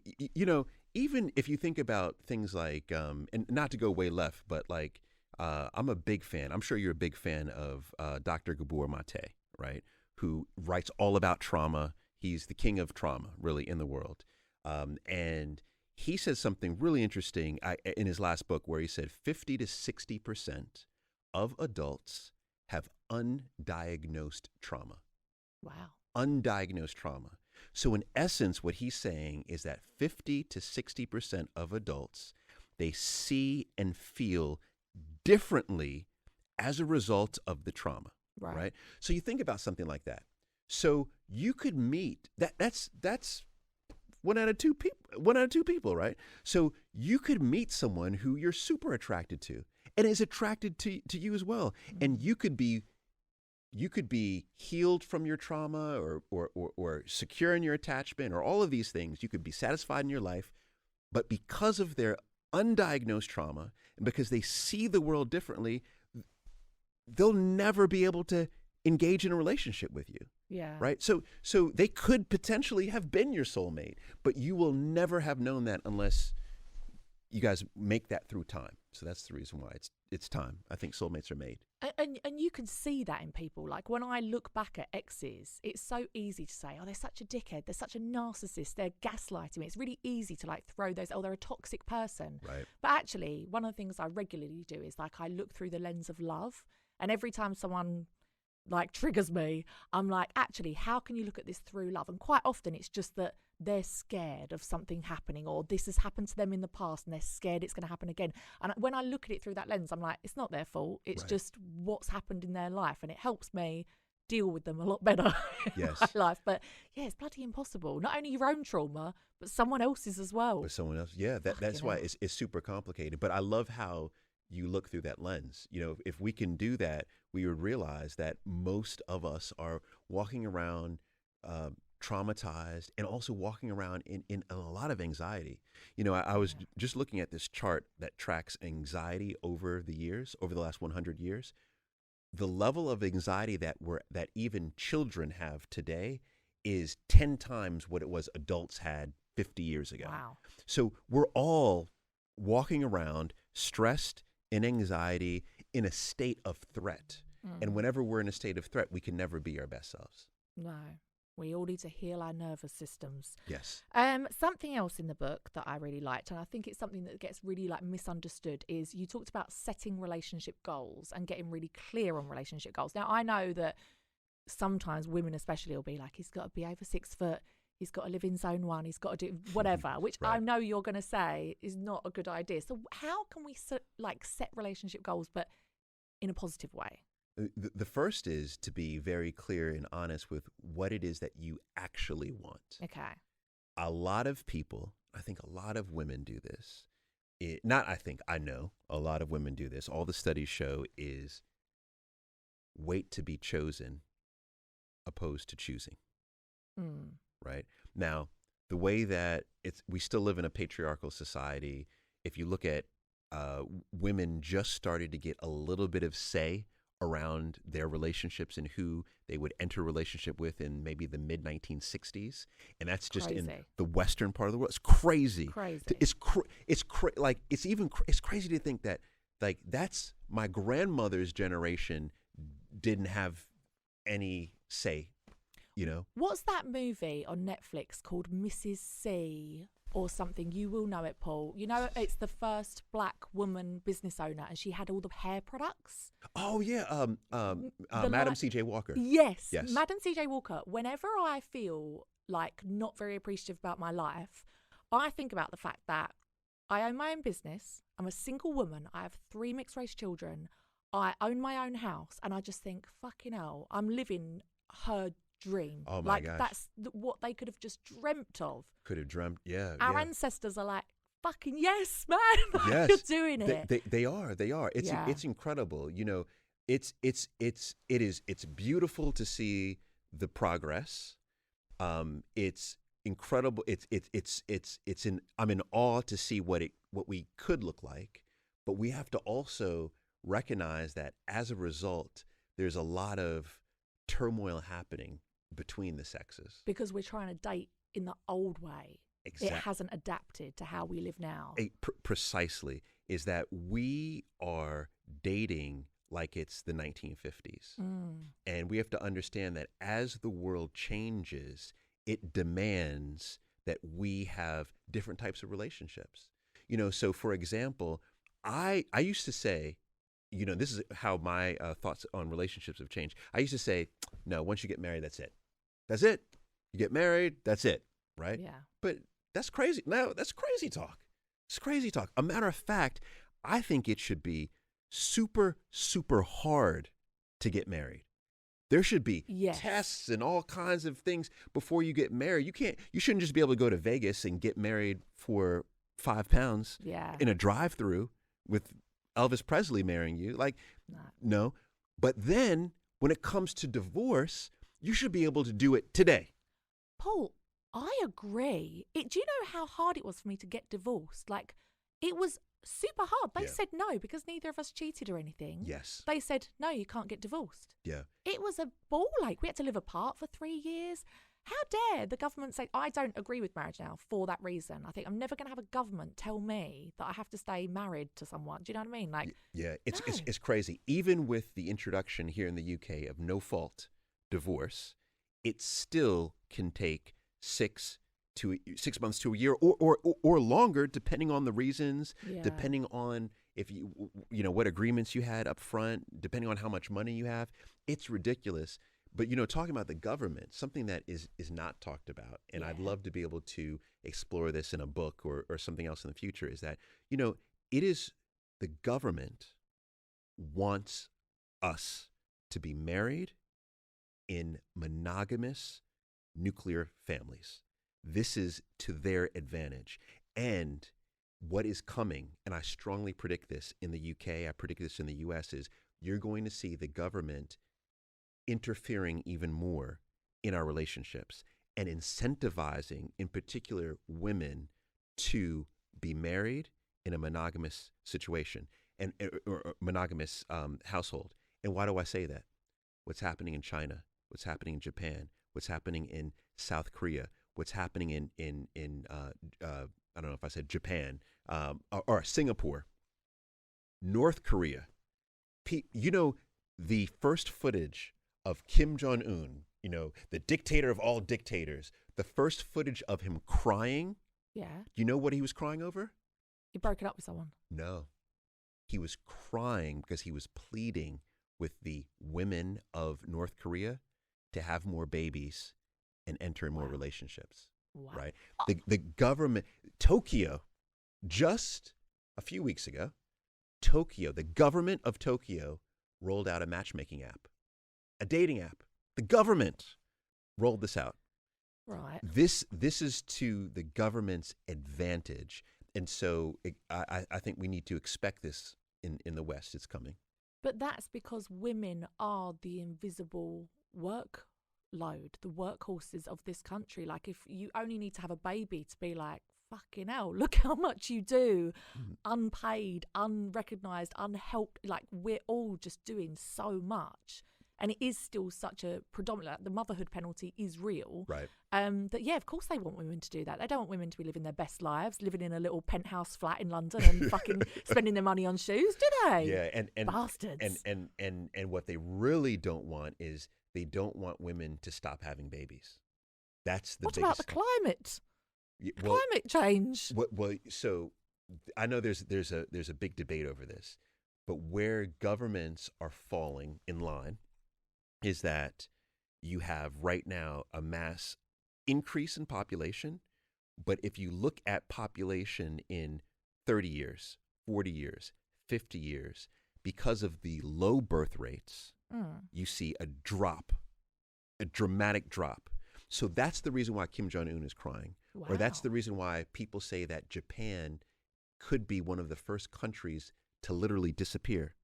[SPEAKER 2] even if you think about things like, and not to go way left, but like I'm a big fan. I'm sure you're a big fan of Dr. Gabor Mate, right? Who writes all about trauma. He's the king of trauma, really, in the world. And he says something really interesting in his last book where he said 50 to 60% of adults have undiagnosed trauma.
[SPEAKER 1] Wow.
[SPEAKER 2] Undiagnosed trauma. So in essence, what he's saying is that 50 to 60% of adults, they see and feel differently as a result of the trauma, right? So you think about something like that. So you could meet that's one out of two people, right? So you could meet someone who you're super attracted to and is attracted to you as well. And you could be healed from your trauma or secure in your attachment or all of these things. You could be satisfied in your life, but because of their undiagnosed trauma and because they see the world differently, they'll never be able to engage in a relationship with you.
[SPEAKER 1] Yeah.
[SPEAKER 2] Right. So they could potentially have been your soulmate, but you will never have known that unless you guys make that through time. So that's the reason why it's time. I think soulmates are made.
[SPEAKER 1] And you can see that in people. Like when I look back at exes, it's so easy to say, oh, they're such a dickhead, they're such a narcissist, they're gaslighting me. It's really easy to like throw those, oh, they're a toxic person.
[SPEAKER 2] Right.
[SPEAKER 1] But actually, one of the things I regularly do is like I look through the lens of love. And every time someone like triggers me, I'm like, actually, how can you look at this through love? And quite often it's just that they're scared of something happening, or this has happened to them in the past and they're scared it's going to happen again. And when I look at it through that lens, I'm like, it's not their fault. It's just what's happened in their life. And it helps me deal with them a lot better in my life. But yeah, it's bloody impossible. Not only your own trauma, but someone else's as well.
[SPEAKER 2] With someone else. Yeah, that's why it's super complicated. But I love how you look through that lens. You know, if we can do that, we would realize that most of us are walking around traumatized and also walking around in a lot of anxiety. You know, I was just looking at this chart that tracks anxiety over the years, over the last 100 years. The level of anxiety that even children have today is 10 times what it was adults had 50 years ago.
[SPEAKER 1] Wow.
[SPEAKER 2] So we're all walking around stressed, in anxiety, in a state of threat. And whenever we're in a state of threat, we can never be our best selves.
[SPEAKER 1] No. We all need to heal our nervous systems.
[SPEAKER 2] Yes.
[SPEAKER 1] Something else in the book that I really liked, and I think it's something that gets really like misunderstood, is you talked about setting relationship goals and getting really clear on relationship goals. Now, I know that sometimes women especially will be like, he's got to be over 6 foot, he's got to live in zone 1, he's got to do whatever, which I know you're going to say is not a good idea. So how can we set relationship goals, but in a positive way?
[SPEAKER 2] The first is to be very clear and honest with what it is that you actually want.
[SPEAKER 1] Okay.
[SPEAKER 2] A lot of people, I think a lot of women do this. I know a lot of women do this. All the studies show is wait to be chosen opposed to choosing. Right? Now, the way that we still live in a patriarchal society. If you look at women just started to get a little bit of say around their relationships and who they would enter a relationship with in maybe the mid 1960s, and that's just
[SPEAKER 1] crazy.
[SPEAKER 2] In the western part of the world. It's crazy. It's crazy to think that like that's my grandmother's generation didn't have any say. You know,
[SPEAKER 1] what's that movie on Netflix called Mrs. C or something? You will know it, Paul. You know, it's the first black woman business owner, and she had all the hair products.
[SPEAKER 2] Oh yeah, Madam C.J. Walker.
[SPEAKER 1] Yes, Madam C.J. Walker. Whenever I feel like not very appreciative about my life, I think about the fact that I own my own business. I'm a single woman. I have 3 mixed race children. I own my own house, and I just think, fucking hell, I'm living her dream.
[SPEAKER 2] Oh my gosh.
[SPEAKER 1] That's what they could have just dreamt of.
[SPEAKER 2] Could have dreamt, yeah.
[SPEAKER 1] Our ancestors are like, fucking yes, man. Yes. You're doing it.
[SPEAKER 2] They are. It's incredible. You know, it's beautiful to see the progress. It's incredible. I'm in awe to see what we could look like, but we have to also recognize that as a result, there's a lot of turmoil happening between the sexes
[SPEAKER 1] because we're trying to date in the old way.
[SPEAKER 2] Exactly.
[SPEAKER 1] It hasn't adapted to how we live now.
[SPEAKER 2] Precisely. is that we are dating like it's the 1950s. And we have to understand that as the world changes, it demands that we have different types of relationships. So for example, I used to say, this is how my thoughts on relationships have changed. I used to say, no, once you get married, that's it. That's it. You get married, that's it, right?
[SPEAKER 1] Yeah.
[SPEAKER 2] But that's crazy. No, that's crazy talk. It's crazy talk. A matter of fact, I think it should be super, super hard to get married. There should be tests and all kinds of things before you get married. You shouldn't just be able to go to Vegas and get married for £5 in a drive-through with Elvis Presley marrying you. No. But then when it comes to divorce, you should be able to do it today.
[SPEAKER 1] Paul, I agree. Do you know how hard it was for me to get divorced? It was super hard. They said no because neither of us cheated or anything.
[SPEAKER 2] Yes.
[SPEAKER 1] They said, no, you can't get divorced.
[SPEAKER 2] Yeah.
[SPEAKER 1] It was a ball ache. We had to live apart for 3 years. How dare the government say, I don't agree with marriage now for that reason. I think I'm never going to have a government tell me that I have to stay married to someone. Do you know what I mean?
[SPEAKER 2] It's crazy. Even with the introduction here in the UK of no fault divorce, it still can take 6 months to a year or longer, depending on the reasons, depending on if what agreements you had up front, depending on how much money you have. It's ridiculous. But, talking about the government, something that is not talked about, and I'd love to be able to explore this in a book or something else in the future, is that, it is the government wants us to be married in monogamous nuclear families. This is to their advantage. And what is coming, and I strongly predict this in the UK, I predict this in the US, is you're going to see the government interfering even more in our relationships and incentivizing, in particular, women to be married in a monogamous situation or monogamous household. And why do I say that? What's happening in China? What's happening in Japan? What's happening in South Korea? What's happening in I don't know if I said Japan or Singapore, North Korea. The first footage of Kim Jong-un, the dictator of all dictators, the first footage of him crying.
[SPEAKER 1] Yeah.
[SPEAKER 2] You know what he was crying over?
[SPEAKER 1] He broke it up with someone.
[SPEAKER 2] No. He was crying because he was pleading with the women of North Korea to have more babies and enter in more relationships.
[SPEAKER 1] Wow.
[SPEAKER 2] Right? The government, Tokyo, just a few weeks ago, the government of Tokyo rolled out a matchmaking app, a dating app. The government rolled this out.
[SPEAKER 1] Right.
[SPEAKER 2] This is to the government's advantage. And so I think we need to expect this in the West. It's coming.
[SPEAKER 1] But that's because women are the invisible workload, the workhorses of this country. If you only need to have a baby to be like, fucking hell, look how much you do, unpaid, unrecognised, unhelped. We're all just doing so much. And it is still such a predominant, the motherhood penalty is real.
[SPEAKER 2] Right.
[SPEAKER 1] But yeah, of course they want women to do that. They don't want women to be living their best lives, living in a little penthouse flat in London and fucking spending their money on shoes, do they?
[SPEAKER 2] Yeah, and
[SPEAKER 1] bastards.
[SPEAKER 2] And what they really don't want is they don't want women to stop having babies. That's the
[SPEAKER 1] What
[SPEAKER 2] biggest
[SPEAKER 1] about the
[SPEAKER 2] thing.
[SPEAKER 1] climate?
[SPEAKER 2] Yeah,
[SPEAKER 1] Climate change.
[SPEAKER 2] So I know there's a big debate over this, but where governments are falling in line is that you have right now a mass increase in population, but if you look at population in 30 years, 40 years, 50 years, because of the low birth rates, you see a drop, a dramatic drop. So that's the reason why Kim Jong-un is crying.
[SPEAKER 1] Wow.
[SPEAKER 2] Or that's the reason why people say that Japan could be one of the first countries to literally disappear.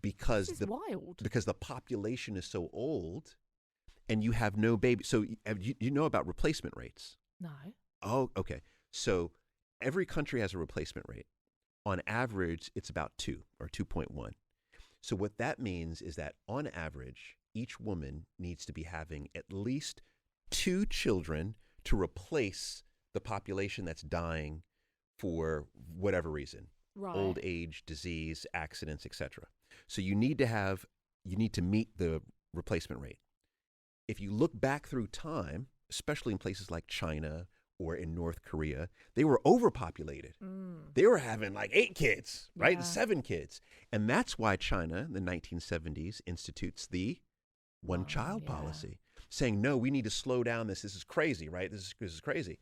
[SPEAKER 2] Because
[SPEAKER 1] This is wild.
[SPEAKER 2] Because the population is so old and you have no baby. So you know about replacement rates?
[SPEAKER 1] No.
[SPEAKER 2] Oh, okay. So every country has a replacement rate. On average, it's about 2 or 2.1. So what that means is that on average, each woman needs to be having at least 2 children to replace the population that's dying for whatever reason.
[SPEAKER 1] Right.
[SPEAKER 2] old age, disease, accidents, etc. So you need to meet the replacement rate. If you look back through time, especially in places like China or in North Korea, they were overpopulated. They were having like 8 kids, right?
[SPEAKER 1] Yeah.
[SPEAKER 2] 7 kids. And that's why China in the 1970s institutes the one-child policy, saying, no, we need to slow down this. This is crazy, right? This is crazy.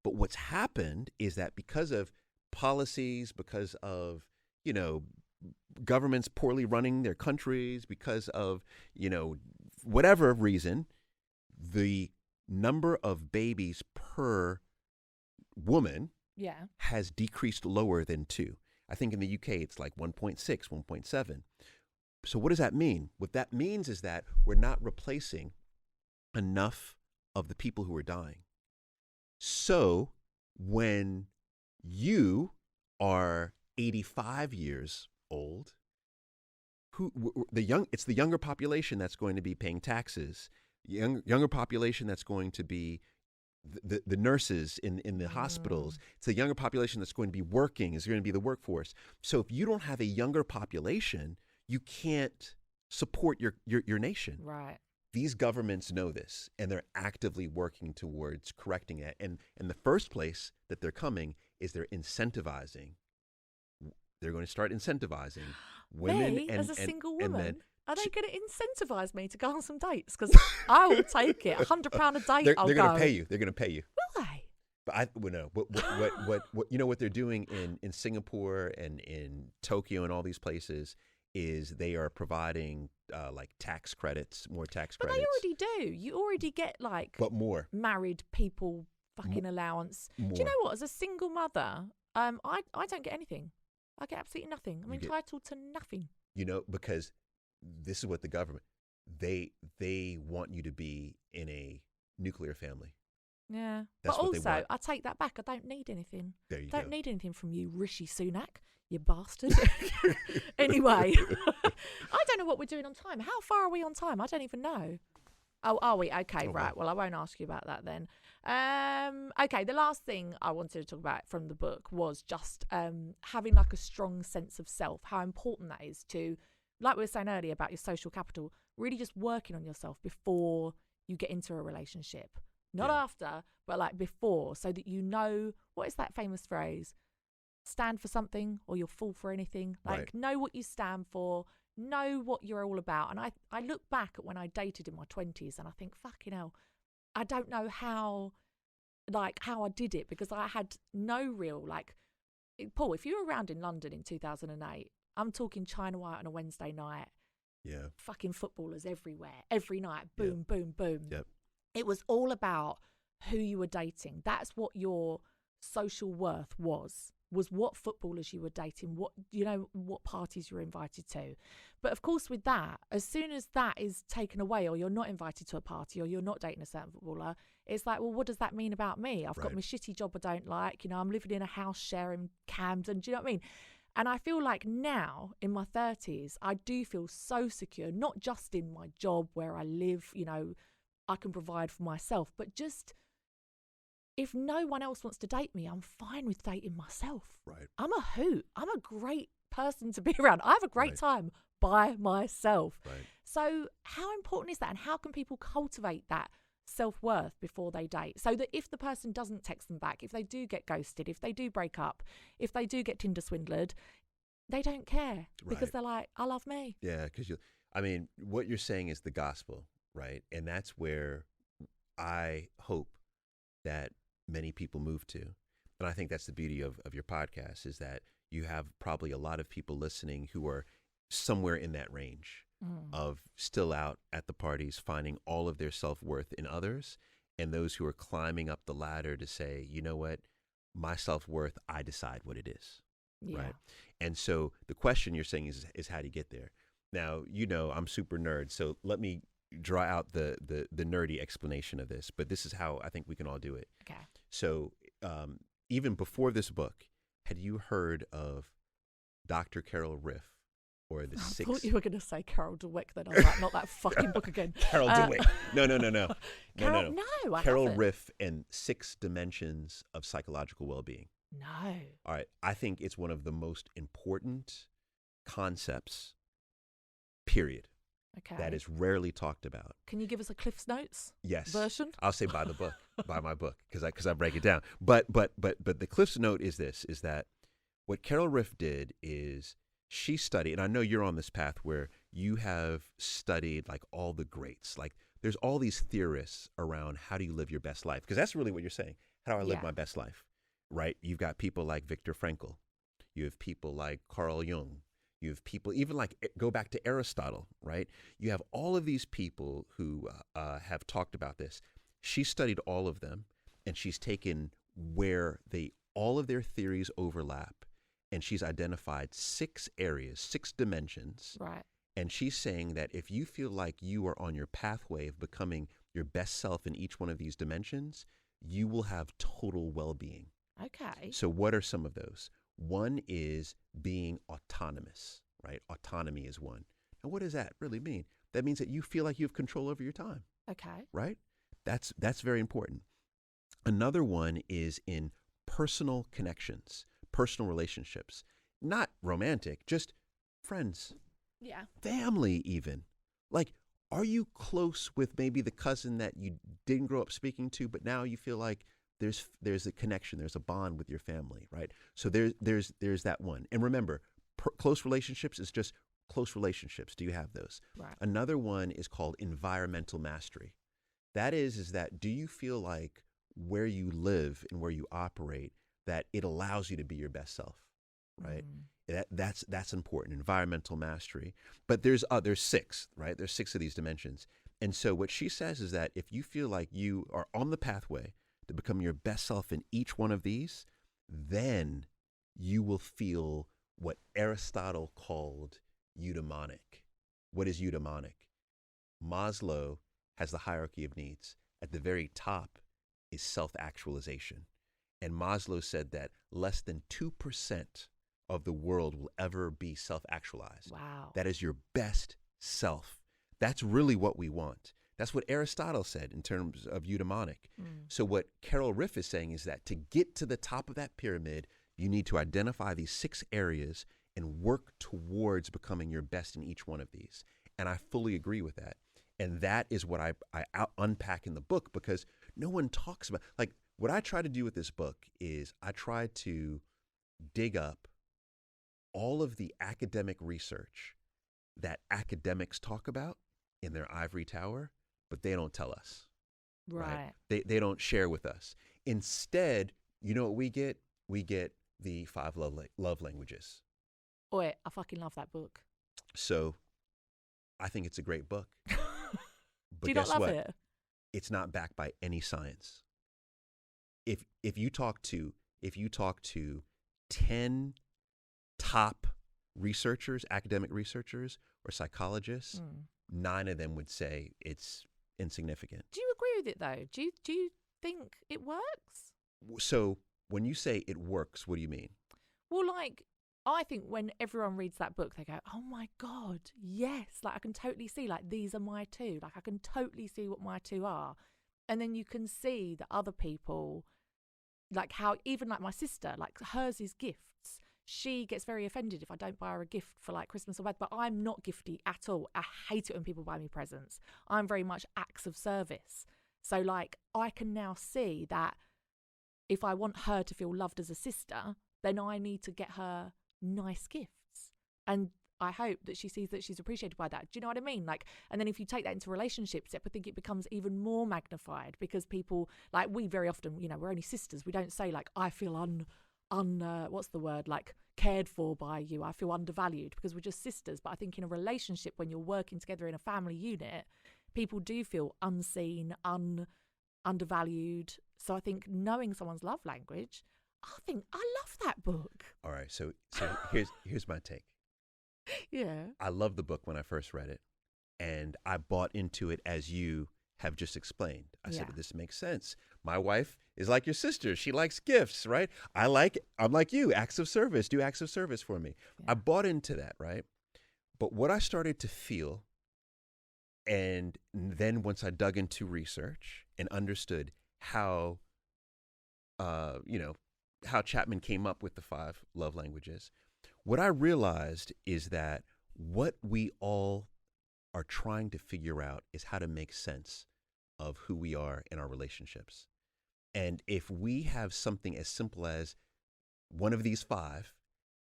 [SPEAKER 2] But what's happened is that because of policies, because of, governments poorly running their countries, because of, whatever reason, the number of babies per woman has decreased lower than 2. I think in the UK it's like 1.6, 1.7. So what does that mean? What that means is that we're not replacing enough of the people who are dying. So when you are 85 years old, it's the younger population that's going to be paying taxes, younger population that's going to be the nurses in the hospitals. It's the younger population that's going to be working, is going to be the workforce. So if you don't have a younger population, you can't support your nation.
[SPEAKER 1] Right.
[SPEAKER 2] These governments know this, and they're actively working towards correcting it. And the first place that they're coming is they're incentivizing. They're going to start incentivizing women.
[SPEAKER 1] Me, as a single woman, are they going to incentivize me to go on some dates? Because I will take it. £100 a date.
[SPEAKER 2] They're
[SPEAKER 1] going
[SPEAKER 2] to pay you. They're going to pay you.
[SPEAKER 1] Will they?
[SPEAKER 2] But no. What they're doing in Singapore and in Tokyo and all these places is they are providing like tax credits, more tax credits.
[SPEAKER 1] But they already do. You already get
[SPEAKER 2] but more
[SPEAKER 1] married people fucking allowance.
[SPEAKER 2] More.
[SPEAKER 1] Do you know what? As a single mother, I don't get anything. I get absolutely nothing. I'm entitled to nothing.
[SPEAKER 2] Because this is what the government, they want you to be in a nuclear family.
[SPEAKER 1] Yeah.
[SPEAKER 2] That's
[SPEAKER 1] but
[SPEAKER 2] what
[SPEAKER 1] also,
[SPEAKER 2] they want.
[SPEAKER 1] I take that back. I don't need anything.
[SPEAKER 2] There you
[SPEAKER 1] don't
[SPEAKER 2] go.
[SPEAKER 1] need anything from you, Rishi Sunak, you bastard. Anyway, I don't know what we're doing on time. How far are we on time? I don't even know. Oh, are we? Okay, right. Well, I won't ask you about that then. Okay, the last thing I wanted to talk about from the book was just having like a strong sense of self, how important that is to, like we were saying earlier about your social capital, really just working on yourself before you get into a relationship. Not after, but like before, so that you know, what is that famous phrase? Stand for something or you'll fall for anything. Like, know what you stand for, know what you're all about. And I look back at when I dated in my 20s and I think, fucking hell, I don't know how I did it, because I had no real, Paul, if you were around in London in 2008, I'm talking China White on a Wednesday night.
[SPEAKER 2] Yeah.
[SPEAKER 1] Fucking footballers everywhere, every night, boom, boom, boom.
[SPEAKER 2] Yep.
[SPEAKER 1] It was all about who you were dating. That's what your social worth was what footballers you were dating, what parties you were invited to. But of course, with that, as soon as that is taken away, or you're not invited to a party, or you're not dating a certain footballer, it's like, well, what does that mean about me? I've got my shitty job I don't like. I'm living in a house share in Camden. Do you know what I mean? And I feel like now in my 30s, I do feel so secure, not just in my job where I live, I can provide for myself, but just if no one else wants to date me, I'm fine with dating myself.
[SPEAKER 2] Right.
[SPEAKER 1] I'm a hoot. I'm a great person to be around. I have a great time by myself.
[SPEAKER 2] Right.
[SPEAKER 1] So how important is that? And how can people cultivate that self-worth before they date, so that if the person doesn't text them back, if they do get ghosted, if they do break up, if they do get Tinder swindled, they don't care, because they're like, I love me.
[SPEAKER 2] Yeah, because what you're saying is the gospel, right? And that's where I hope that many people move to. And I think that's the beauty of your podcast, is that you have probably a lot of people listening who are somewhere in that range of still out at the parties, finding all of their self-worth in others, and those who are climbing up the ladder to say, you know what, my self-worth, I decide what it is.
[SPEAKER 1] Yeah.
[SPEAKER 2] Right. And so the question you're saying is how do you get there? Now, I'm super nerd, so let me draw out the nerdy explanation of this, but this is how I think we can all do it.
[SPEAKER 1] Okay.
[SPEAKER 2] So even before this book, had you heard of Dr. Carol Riff, or the
[SPEAKER 1] I thought you were going to say Carol DeWitt, then I was like, not that fucking book again.
[SPEAKER 2] Carol DeWitt. No.
[SPEAKER 1] Carol, no, I
[SPEAKER 2] Carol
[SPEAKER 1] haven't.
[SPEAKER 2] Riff and 6 Dimensions of Psychological Well-Being.
[SPEAKER 1] No.
[SPEAKER 2] All right. I think it's one of the most important concepts, period,
[SPEAKER 1] Okay.
[SPEAKER 2] that is rarely talked about.
[SPEAKER 1] Can you give us a Cliff's Notes
[SPEAKER 2] Yes.
[SPEAKER 1] version?
[SPEAKER 2] I'll say buy the book, buy my book, because I break it down. But the Cliff's Note is this, is that what Carol Riff did is she studied, and I know you're on this path where you have studied like all the greats. Like there's all these theorists around how do you live your best life? Because that's really what you're saying. How do I live my best life? Right? You've got people like Viktor Frankl. You have people like Carl Jung. You have people, even like, go back to Aristotle, right? You have all of these people who have talked about this. She studied all of them, and she's taken where all of their theories overlap, and she's identified 6 areas, 6 dimensions.
[SPEAKER 1] Right.
[SPEAKER 2] And she's saying that if you feel like you are on your pathway of becoming your best self in each one of these dimensions, you will have total well-being.
[SPEAKER 1] Okay.
[SPEAKER 2] So what are some of those? One is being autonomous, right? Autonomy is one. And what does that really mean? That means that you feel like you have control over your time.
[SPEAKER 1] Okay.
[SPEAKER 2] Right? That's very important. Another one is in personal connections, personal relationships, not romantic, just friends, family even. Like, are you close with maybe the cousin that you didn't grow up speaking to, but now you feel like there's a connection, there's a bond with your family, right? So there's that one. And remember, close relationships is just close relationships. Do you have those?
[SPEAKER 1] Right.
[SPEAKER 2] Another one is called environmental mastery. That is that do you feel like where you live and where you operate, that it allows you to be your best self, right? That's important, environmental mastery. But there's 6, right? There's 6 of these dimensions. And so what she says is that if you feel like you are on the pathway to become your best self in each one of these, then you will feel what Aristotle called eudaimonic. What is eudaimonic? Maslow has the hierarchy of needs. At the very top is self-actualization. And Maslow said that less than 2% of the world will ever be self-actualized.
[SPEAKER 1] Wow.
[SPEAKER 2] That is your best self. That's really what we want. That's what Aristotle said in terms of eudaimonic. So what Carol Riff is saying is that to get to the top of that pyramid, you need to identify these 6 areas and work towards becoming your best in each one of these. And I fully agree with that. And that is what I unpack in the book, because no one talks about, like, what I try to do with this book is I try to dig up all of the academic research that academics talk about in their ivory tower, but they don't tell us.
[SPEAKER 1] Right.
[SPEAKER 2] They don't share with us. Instead, you know what we get? We get the 5 love languages.
[SPEAKER 1] Oi, I fucking love that book.
[SPEAKER 2] So I think it's a great book. But
[SPEAKER 1] Do you
[SPEAKER 2] guess
[SPEAKER 1] not love
[SPEAKER 2] what?
[SPEAKER 1] it?
[SPEAKER 2] It's not backed by any science. If you talk to 10 top researchers, academic researchers or psychologists, 9 of them would say it's insignificant.
[SPEAKER 1] Do you agree with it though? Do you think it works?
[SPEAKER 2] So when you say it works, what do you mean?
[SPEAKER 1] Well, like, I think when everyone reads that book, they go, oh my God, yes. Like, I can totally see, like, these are my 2. Like, I can totally see what my 2 are. And then you can see that other people, like how, even like my sister, like hers is gifts. She gets very offended if I don't buy her a gift for like Christmas or birthday, but I'm not gifty at all. I hate it when people buy me presents. I'm very much acts of service. So like, I can now see that if I want her to feel loved as a sister, then I need to get her nice gifts. And I hope that she sees that she's appreciated by that. Do you know what I mean? Like, and then if you take that into relationships, I think it becomes even more magnified, because people, like, we very often, you know, we're only sisters. We don't say like, I feel what's the word? Like, cared for by you. I feel undervalued, because we're just sisters. But I think in a relationship, when you're working together in a family unit, people do feel unseen, undervalued. So I think knowing someone's love language, I love that book.
[SPEAKER 2] All right, so here's my take.
[SPEAKER 1] Yeah.
[SPEAKER 2] I loved the book when I first read it, and I bought into it as you have just explained. I said, this makes sense. My wife is like your sister. She likes gifts, right? I'm like you, acts of service. Do acts of service for me. Yeah. I bought into that, right? But what I started to feel, and then once I dug into research and understood how, how Chapman came up with the 5 love languages, what I realized is that what we all are trying to figure out is how to make sense of who we are in our relationships. And if we have something as simple as one of these 5,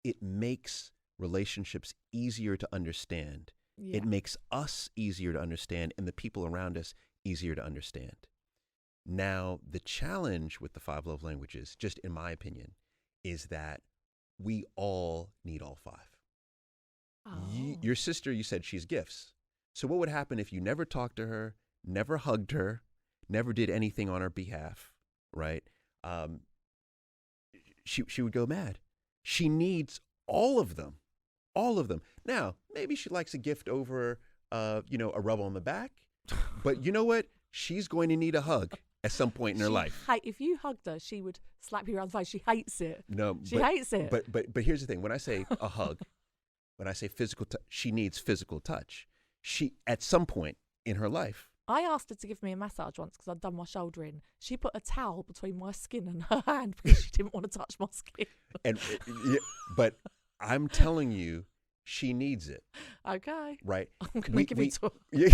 [SPEAKER 2] it makes relationships easier to understand.
[SPEAKER 1] Yeah.
[SPEAKER 2] It makes us easier to understand and the people around us easier to understand. Now, the challenge with the 5 love languages, just in my opinion, is that we all need all 5.
[SPEAKER 1] Oh.
[SPEAKER 2] Your sister, you said she's gifts. So what would happen if you never talked to her, never hugged her, never did anything on her behalf, right? She would go mad. She needs all of them, all of them. Now, maybe she likes a gift over, a rub on the back, but you know what? She's going to need a hug at some point in her life.
[SPEAKER 1] If you hugged her, she would slap you around the face. She hates it.
[SPEAKER 2] No,
[SPEAKER 1] she hates it.
[SPEAKER 2] But here's the thing: when I say a hug, when I say physical touch, she needs physical touch. She at some point in her life.
[SPEAKER 1] I asked her to give me a massage once because I'd done my shoulder in. She put a towel between my skin and her hand because she didn't want to touch my skin.
[SPEAKER 2] But I'm telling you, she needs it.
[SPEAKER 1] Okay.
[SPEAKER 2] Right.
[SPEAKER 1] I'm gonna give it to her.
[SPEAKER 2] Yeah.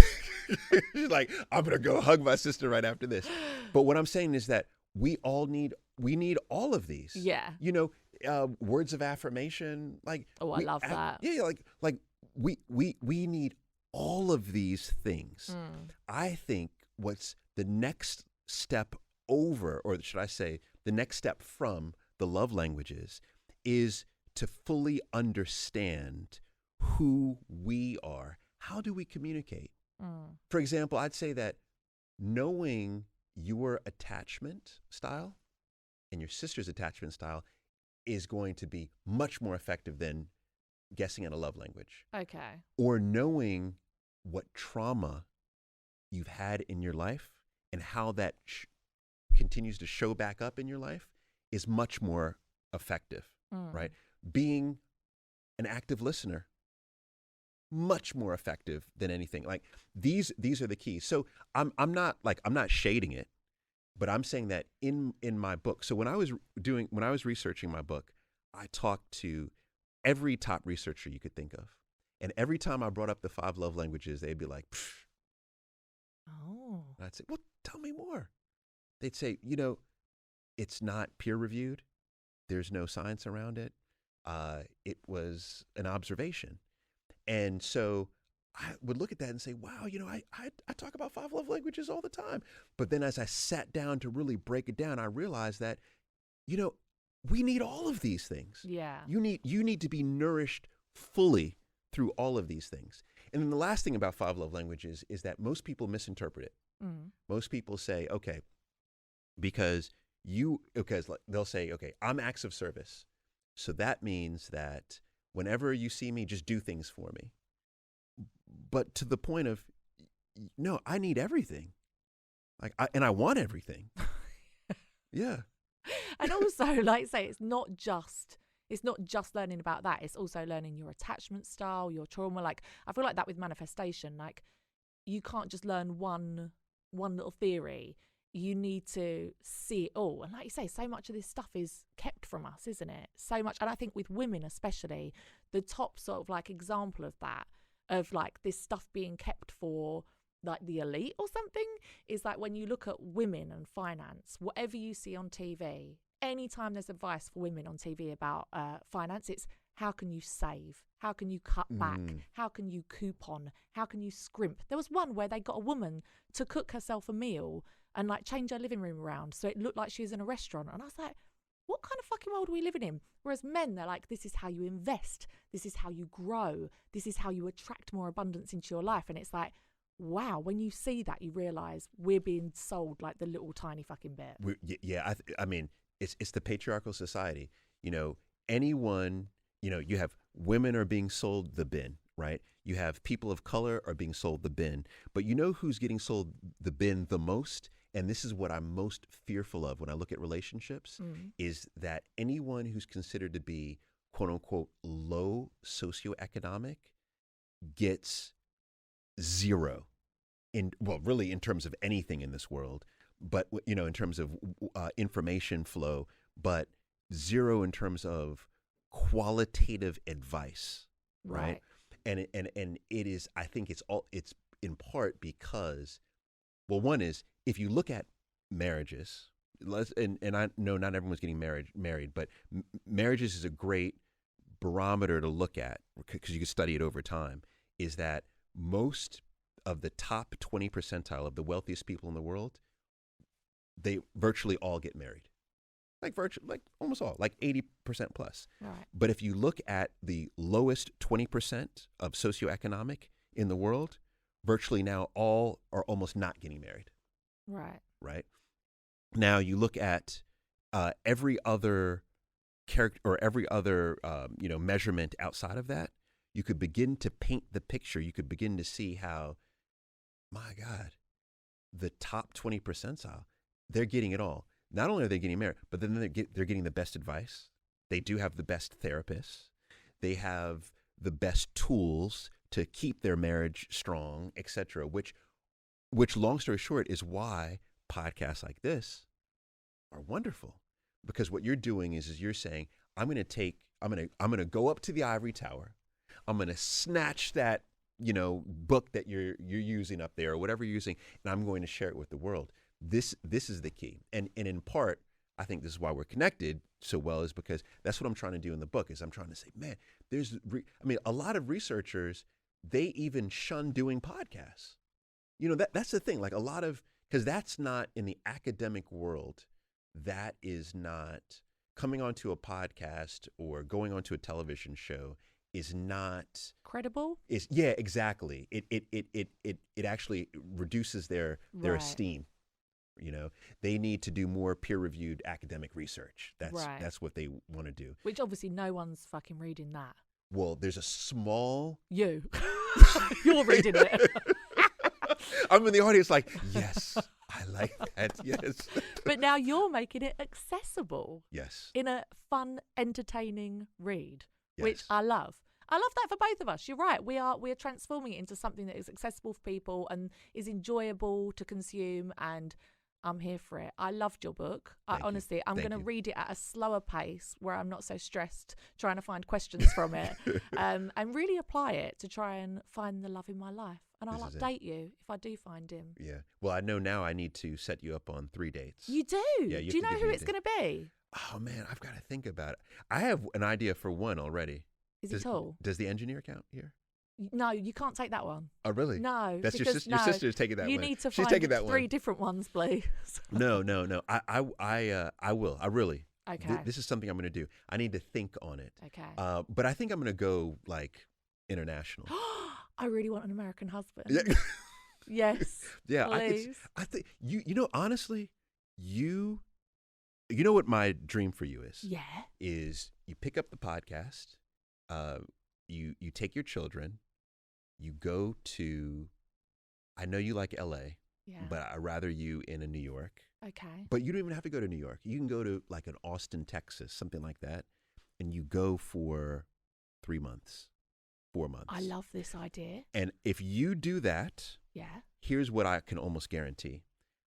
[SPEAKER 2] She's like, I'm gonna go hug my sister right after this. But what I'm saying is that we need all of these.
[SPEAKER 1] Yeah.
[SPEAKER 2] Words of affirmation. Like,
[SPEAKER 1] oh, I love that.
[SPEAKER 2] Yeah. Like we need all of these things. I think what's the next step over, or should I say the next step from the love languages, is to fully understand who we are. How do we communicate? For example, I'd say that knowing your attachment style and your sister's attachment style is going to be much more effective than guessing at a love language.
[SPEAKER 1] Okay.
[SPEAKER 2] Or knowing what trauma you've had in your life and how that continues to show back up in your life is much more effective, right? Being an active listener, much more effective than anything. Like these are the keys. So I'm not shading it, but I'm saying that in my book. So when I was researching my book, I talked to every top researcher you could think of. And every time I brought up the 5 love languages, they'd be like, pfft.
[SPEAKER 1] Oh.
[SPEAKER 2] And I'd say, well, tell me more. They'd say, it's not peer reviewed. There's no science around it. It was an observation. And so I would look at that and say, wow, I talk about 5 love languages all the time. But then as I sat down to really break it down, I realized that, we need all of these things.
[SPEAKER 1] Yeah.
[SPEAKER 2] You need to be nourished fully through all of these things. And then the last thing about 5 love languages is that most people misinterpret it. Most people say, okay, because they'll say, okay, I'm acts of service. So that means that whenever you see me, just do things for me. But to the point of, no, I need everything. I want everything. Yeah.
[SPEAKER 1] And also, like say, it's not just learning about that. It's also learning your attachment style, your trauma. Like I feel like that with manifestation, like you can't just learn one little theory. You need to see it all. And like you say, so much of this stuff is kept from us, isn't it? So much. And I think with women especially, the top sort of like example of that, of like this stuff being kept for like the elite or something, is like when you look at women and finance, whatever you see on TV, anytime there's advice for women on TV about finance, it's how can you save? How can you cut back? How can you coupon? How can you scrimp? There was one where they got a woman to cook herself a meal and like change her living room around so it looked like she was in a restaurant. And I was like, what kind of fucking world are we living in? Whereas men, they're like, this is how you invest. This is how you grow. This is how you attract more abundance into your life. And it's like, wow, when you see that, you realise we're being sold like the little tiny fucking bit.
[SPEAKER 2] I mean, it's the patriarchal society. Anyone, you have women are being sold the bin, right? You have people of color are being sold the bin. But you know who's getting sold the bin the most? And this is what I'm most fearful of when I look at relationships, is that anyone who's considered to be, quote unquote, low socioeconomic gets zero really in terms of anything in this world, but, in terms of information flow. But zero in terms of qualitative advice, right? And it is, I think it's in part because, well, one is, if you look at marriages, and I know not everyone's getting married, but marriages is a great barometer to look at, because you can study it over time, is that most of the top 20 percentile of the wealthiest people in the world, they virtually all get married. Like almost all, like 80% plus.
[SPEAKER 1] Right.
[SPEAKER 2] But if you look at the lowest 20% of socioeconomic in the world, virtually now all are almost not getting married.
[SPEAKER 1] Right.
[SPEAKER 2] Right. Now you look at every other character or every other measurement outside of that, you could begin to paint the picture. You could begin to see how, my God, the top 20 percentile, they're getting it all. Not only are they getting married, but then they're getting the best advice. They do have the best therapists. They have the best tools to keep their marriage strong, etc. Which, long story short, is why podcasts like this are wonderful. Because what you're doing is you're saying, I'm going to go up to the ivory tower. I'm going to snatch that, book that you're using up there or whatever you're using, and I'm going to share it with the world. This is the key. And in part, I think this is why we're connected so well, is because that's what I'm trying to do in the book, is I'm trying to say, man, a lot of researchers, they even shun doing podcasts. That's the thing, like because that's not in the academic world, that is not coming onto a podcast or going onto a television show is not
[SPEAKER 1] credible.
[SPEAKER 2] Yeah, exactly. It actually reduces their esteem. They need to do more peer-reviewed academic research. That's what they want to do.
[SPEAKER 1] Which obviously no one's fucking reading that.
[SPEAKER 2] Well, there's a small...
[SPEAKER 1] You're reading it.
[SPEAKER 2] I'm in the audience like, yes, I like that, yes.
[SPEAKER 1] But now you're making it accessible.
[SPEAKER 2] Yes.
[SPEAKER 1] In a fun, entertaining read,
[SPEAKER 2] Yes.
[SPEAKER 1] which I love. I love that for both of us. You're right. We are transforming it into something that is accessible for people and is enjoyable to consume, and I'm here for it. I loved your book. I'm going to read it at a slower pace where I'm not so stressed trying to find questions from it, and really apply it to try and find the love in my life. And I'll update you if I do find him.
[SPEAKER 2] Yeah. Well, I know now I need to set you up on 3 dates.
[SPEAKER 1] You do?
[SPEAKER 2] Yeah,
[SPEAKER 1] do you know who it's going to be?
[SPEAKER 2] Oh, man, I've got to think about it. I have an idea for one already.
[SPEAKER 1] Is he tall?
[SPEAKER 2] Does the engineer count here?
[SPEAKER 1] No, you can't take that one.
[SPEAKER 2] Oh, really?
[SPEAKER 1] No.
[SPEAKER 2] That's your sister. Your sister's taking that one.
[SPEAKER 1] You need to
[SPEAKER 2] She's
[SPEAKER 1] find
[SPEAKER 2] taking that
[SPEAKER 1] 3 different ones, please.
[SPEAKER 2] No. I will. I really.
[SPEAKER 1] Okay.
[SPEAKER 2] This is something I'm going to do. I need to think on it.
[SPEAKER 1] Okay.
[SPEAKER 2] But I think I'm going to go like international.
[SPEAKER 1] I really want an American husband.
[SPEAKER 2] Yeah.
[SPEAKER 1] Yes.
[SPEAKER 2] Yeah.
[SPEAKER 1] Please.
[SPEAKER 2] I think honestly, you know what my dream for you is?
[SPEAKER 1] Yeah.
[SPEAKER 2] Is you pick up the podcast, you take your children, you go to, I know you like LA, but I'd rather you in a New York.
[SPEAKER 1] Okay.
[SPEAKER 2] But you don't even have to go to New York. You can go to like an Austin, Texas, something like that, and you go for 3 months, 4 months.
[SPEAKER 1] I love this idea.
[SPEAKER 2] And if you do that, here's what I can almost guarantee.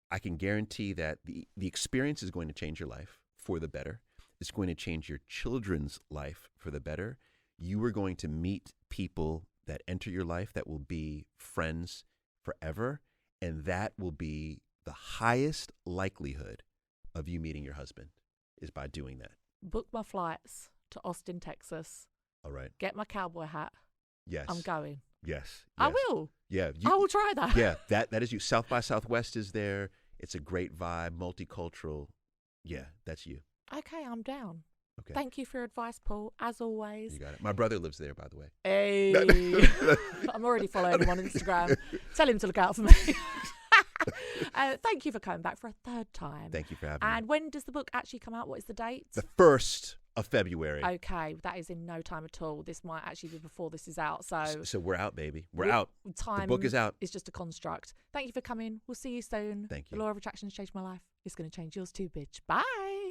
[SPEAKER 2] I can guarantee that the experience is going to change your life for the better. It's going to change your children's life for the better. You are going to meet people that enter your life that will be friends forever, and that will be the highest likelihood of you meeting your husband, is by doing that.
[SPEAKER 1] Book my flights to Austin, Texas.
[SPEAKER 2] All right.
[SPEAKER 1] Get my cowboy hat.
[SPEAKER 2] Yes.
[SPEAKER 1] I'm going.
[SPEAKER 2] Yes.
[SPEAKER 1] I will.
[SPEAKER 2] Yeah.
[SPEAKER 1] I will try that.
[SPEAKER 2] Yeah. That is you. South by Southwest is there. It's a great vibe, multicultural. Yeah, that's you.
[SPEAKER 1] Okay, I'm down.
[SPEAKER 2] Okay.
[SPEAKER 1] Thank you for your advice, Paul, as always.
[SPEAKER 2] You got it. My brother lives there, by the way.
[SPEAKER 1] Hey. I'm already following him on Instagram. Tell him to look out for me. Thank you for coming back for a 3rd time.
[SPEAKER 2] Thank you for having me.
[SPEAKER 1] And when does the book actually come out? What is the date?
[SPEAKER 2] The 1st of February.
[SPEAKER 1] Okay, that is in no time at all. This might actually be before this is out. So
[SPEAKER 2] we're out, baby. We're out.
[SPEAKER 1] Time,
[SPEAKER 2] the book is out.
[SPEAKER 1] It's just a construct. Thank you for coming. We'll see you soon.
[SPEAKER 2] Thank you.
[SPEAKER 1] The law of attraction has changed my life. It's going to change yours too, bitch. Bye.